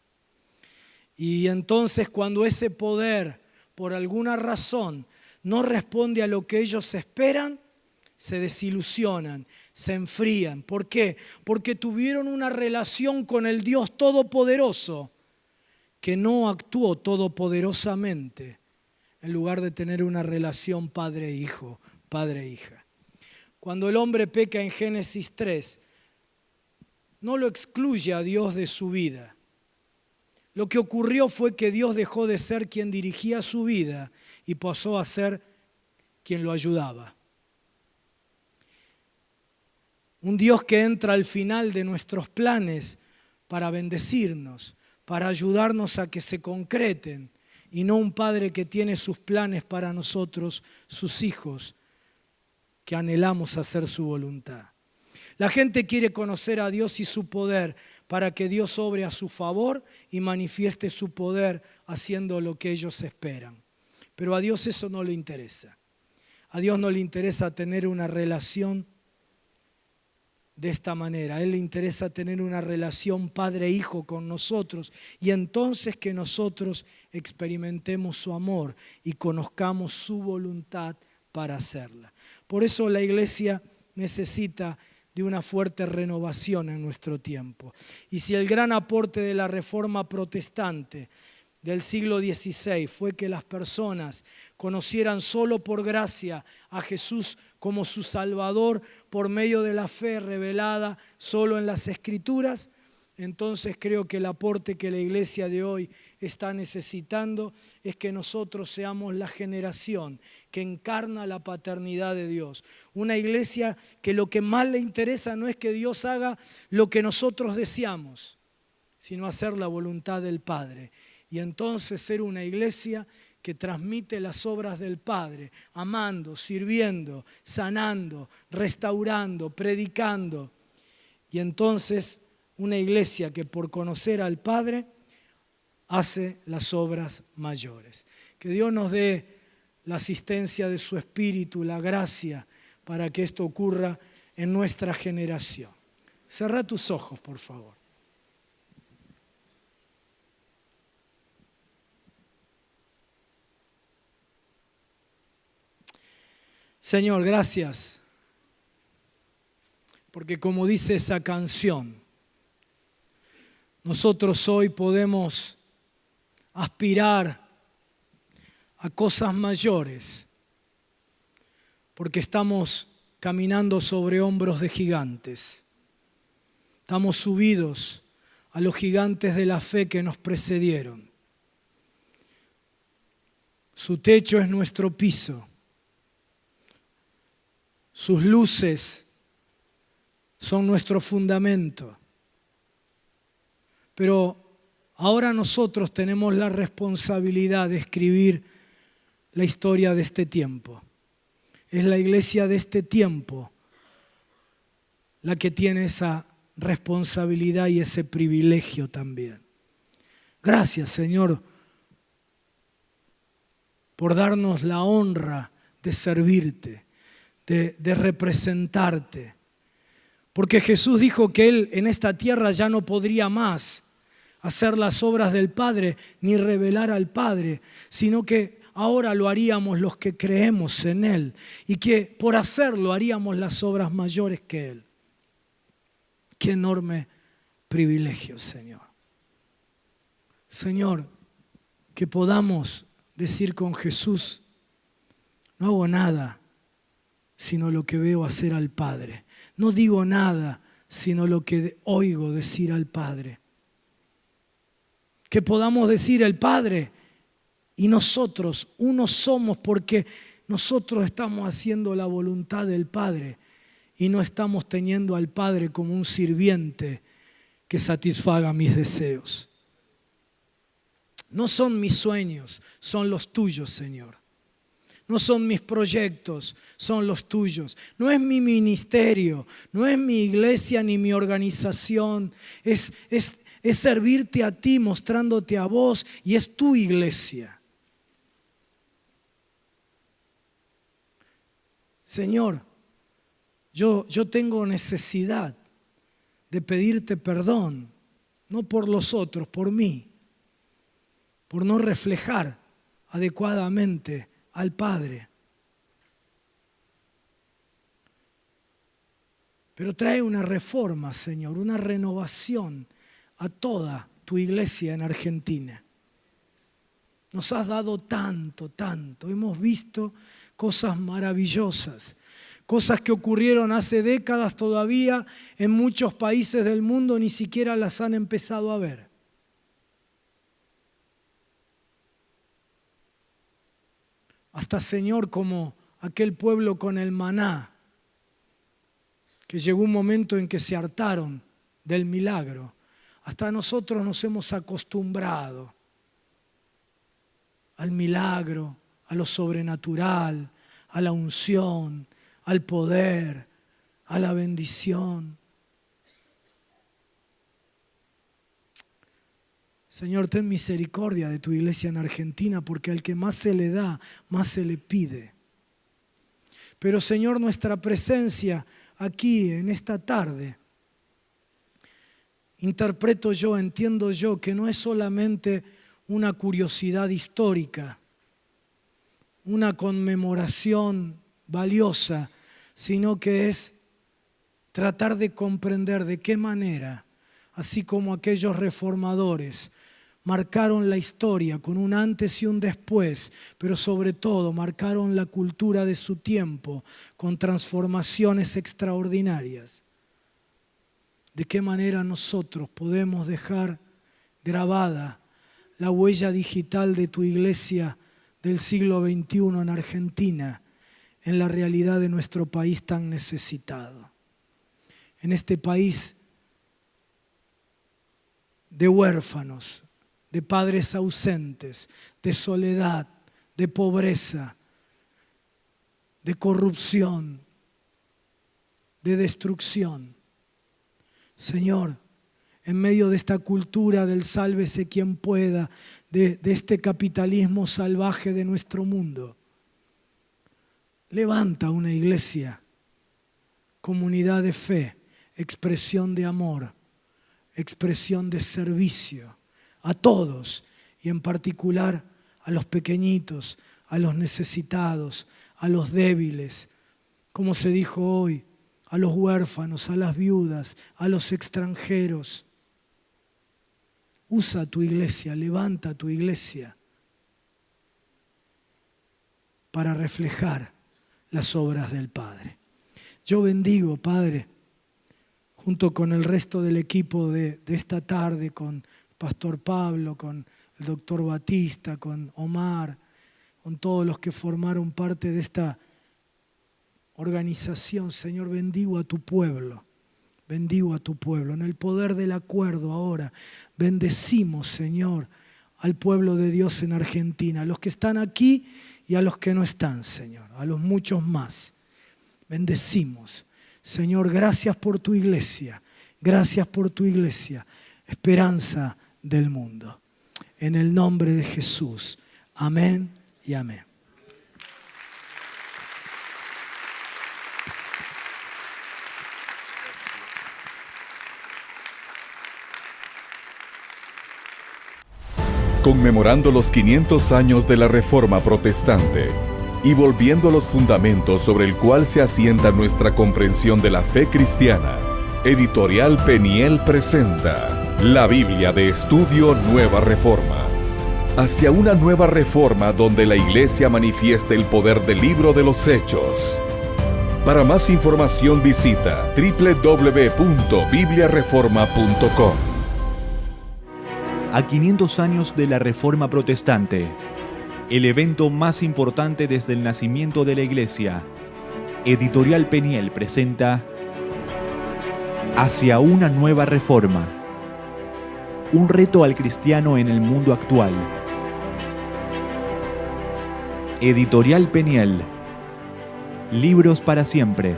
Y entonces cuando ese poder, por alguna razón, no responde a lo que ellos esperan, se desilusionan, se enfrían. ¿Por qué? Porque tuvieron una relación con el Dios Todopoderoso que no actuó todopoderosamente en lugar de tener una relación padre-hijo, padre-hija. Cuando el hombre peca en Génesis 3, no lo excluye a Dios de su vida. Lo que ocurrió fue que Dios dejó de ser quien dirigía su vida y pasó a ser quien lo ayudaba. Un Dios que entra al final de nuestros planes para bendecirnos, para ayudarnos a que se concreten, y no un Padre que tiene sus planes para nosotros, sus hijos, que anhelamos hacer su voluntad. La gente quiere conocer a Dios y su poder para que Dios obre a su favor y manifieste su poder haciendo lo que ellos esperan. Pero a Dios eso no le interesa. A Dios no le interesa tener una relación de esta manera. A Él le interesa tener una relación padre-hijo con nosotros y entonces que nosotros experimentemos su amor y conozcamos su voluntad para hacerla. Por eso la iglesia necesita de una fuerte renovación en nuestro tiempo. Y si el gran aporte de la Reforma Protestante del siglo XVI fue que las personas conocieran solo por gracia a Jesús como su Salvador por medio de la fe revelada solo en las Escrituras, entonces creo que el aporte que la iglesia de hoy está necesitando es que nosotros seamos la generación que encarna la paternidad de Dios. Una iglesia que lo que más le interesa no es que Dios haga lo que nosotros deseamos, sino hacer la voluntad del Padre. Y entonces ser una iglesia que transmite las obras del Padre, amando, sirviendo, sanando, restaurando, predicando. Y entonces una iglesia que por conocer al Padre hace las obras mayores. Que Dios nos dé la asistencia de su Espíritu, la gracia para que esto ocurra en nuestra generación. Cerrá tus ojos, por favor. Señor, gracias, porque como dice esa canción, nosotros hoy podemos aspirar a cosas mayores, porque estamos caminando sobre hombros de gigantes. Estamos subidos a los gigantes de la fe que nos precedieron. Su techo es nuestro piso. Sus luces son nuestro fundamento. Pero ahora nosotros tenemos la responsabilidad de escribir la historia de este tiempo. Es la iglesia de este tiempo la que tiene esa responsabilidad y ese privilegio también. Gracias, Señor, por darnos la honra de servirte, de representarte. Porque Jesús dijo que Él en esta tierra ya no podría más hacer las obras del Padre ni revelar al Padre, sino que ahora lo haríamos los que creemos en Él y que por hacerlo haríamos las obras mayores que Él. Qué enorme privilegio, Señor. Señor, que podamos decir con Jesús, no hago nada sino lo que veo hacer al Padre. No digo nada sino lo que oigo decir al Padre. Que podamos decir el Padre y nosotros uno somos porque nosotros estamos haciendo la voluntad del Padre y no estamos teniendo al Padre como un sirviente que satisfaga mis deseos. No son mis sueños, son los tuyos, Señor. No son mis proyectos, son los tuyos. No es mi ministerio, no es mi iglesia ni mi organización. Es servirte a ti, mostrándote a vos, y es tu iglesia. Señor, yo tengo necesidad de pedirte perdón, no por los otros, por mí, por no reflejar adecuadamente al Padre. Pero trae una reforma, Señor, una renovación a toda tu iglesia en Argentina. Nos has dado tanto, tanto. Hemos visto cosas maravillosas, cosas que ocurrieron hace décadas todavía en muchos países del mundo ni siquiera las han empezado a ver. Hasta, Señor, como aquel pueblo con el maná, que llegó un momento en que se hartaron del milagro. Hasta nosotros nos hemos acostumbrado al milagro, a lo sobrenatural, a la unción, al poder, a la bendición. Señor, ten misericordia de tu iglesia en Argentina, porque al que más se le da, más se le pide. Pero, Señor, nuestra presencia aquí en esta tarde, interpreto yo, entiendo yo, que no es solamente una curiosidad histórica, una conmemoración valiosa sino que es tratar de comprender de qué manera, así como aquellos reformadores marcaron la historia con un antes y un después, pero sobre todo marcaron la cultura de su tiempo con transformaciones extraordinarias. De qué manera nosotros podemos dejar grabada la huella digital de tu iglesia del siglo XXI en Argentina, en la realidad de nuestro país tan necesitado. En este país de huérfanos, de padres ausentes, de soledad, de pobreza, de corrupción, de destrucción. Señor, en medio de esta cultura del sálvese quien pueda, de este capitalismo salvaje de nuestro mundo, levanta una iglesia, comunidad de fe, expresión de amor, expresión de servicio a todos y en particular a los pequeñitos, a los necesitados, a los débiles, como se dijo hoy, a los huérfanos, a las viudas, a los extranjeros. Usa tu iglesia, levanta tu iglesia para reflejar las obras del Padre. Yo bendigo, Padre, junto con el resto del equipo de esta tarde, con Pastor Pablo, con el doctor Batista, con Omar, con todos los que formaron parte de esta organización. Señor, bendigo a tu pueblo. Bendigo a tu pueblo. En el poder del acuerdo ahora, bendecimos, Señor, al pueblo de Dios en Argentina, a los que están aquí y a los que no están, Señor, a los muchos más. Bendecimos. Señor, gracias por tu iglesia. Gracias por tu iglesia. Esperanza del mundo. En el nombre de Jesús. Amén y amén. Conmemorando los 500 años de la Reforma Protestante y volviendo los fundamentos sobre el cual se asienta nuestra comprensión de la fe cristiana, Editorial Peniel presenta la Biblia de Estudio Nueva Reforma. Hacia una nueva reforma donde la Iglesia manifieste el poder del libro de los Hechos. Para más información visita www.bibliareforma.com. A 500 años de la Reforma Protestante, el evento más importante desde el nacimiento de la Iglesia, Editorial Peniel presenta Hacia una nueva reforma. Un reto al cristiano en el mundo actual. Editorial Peniel. Libros para siempre.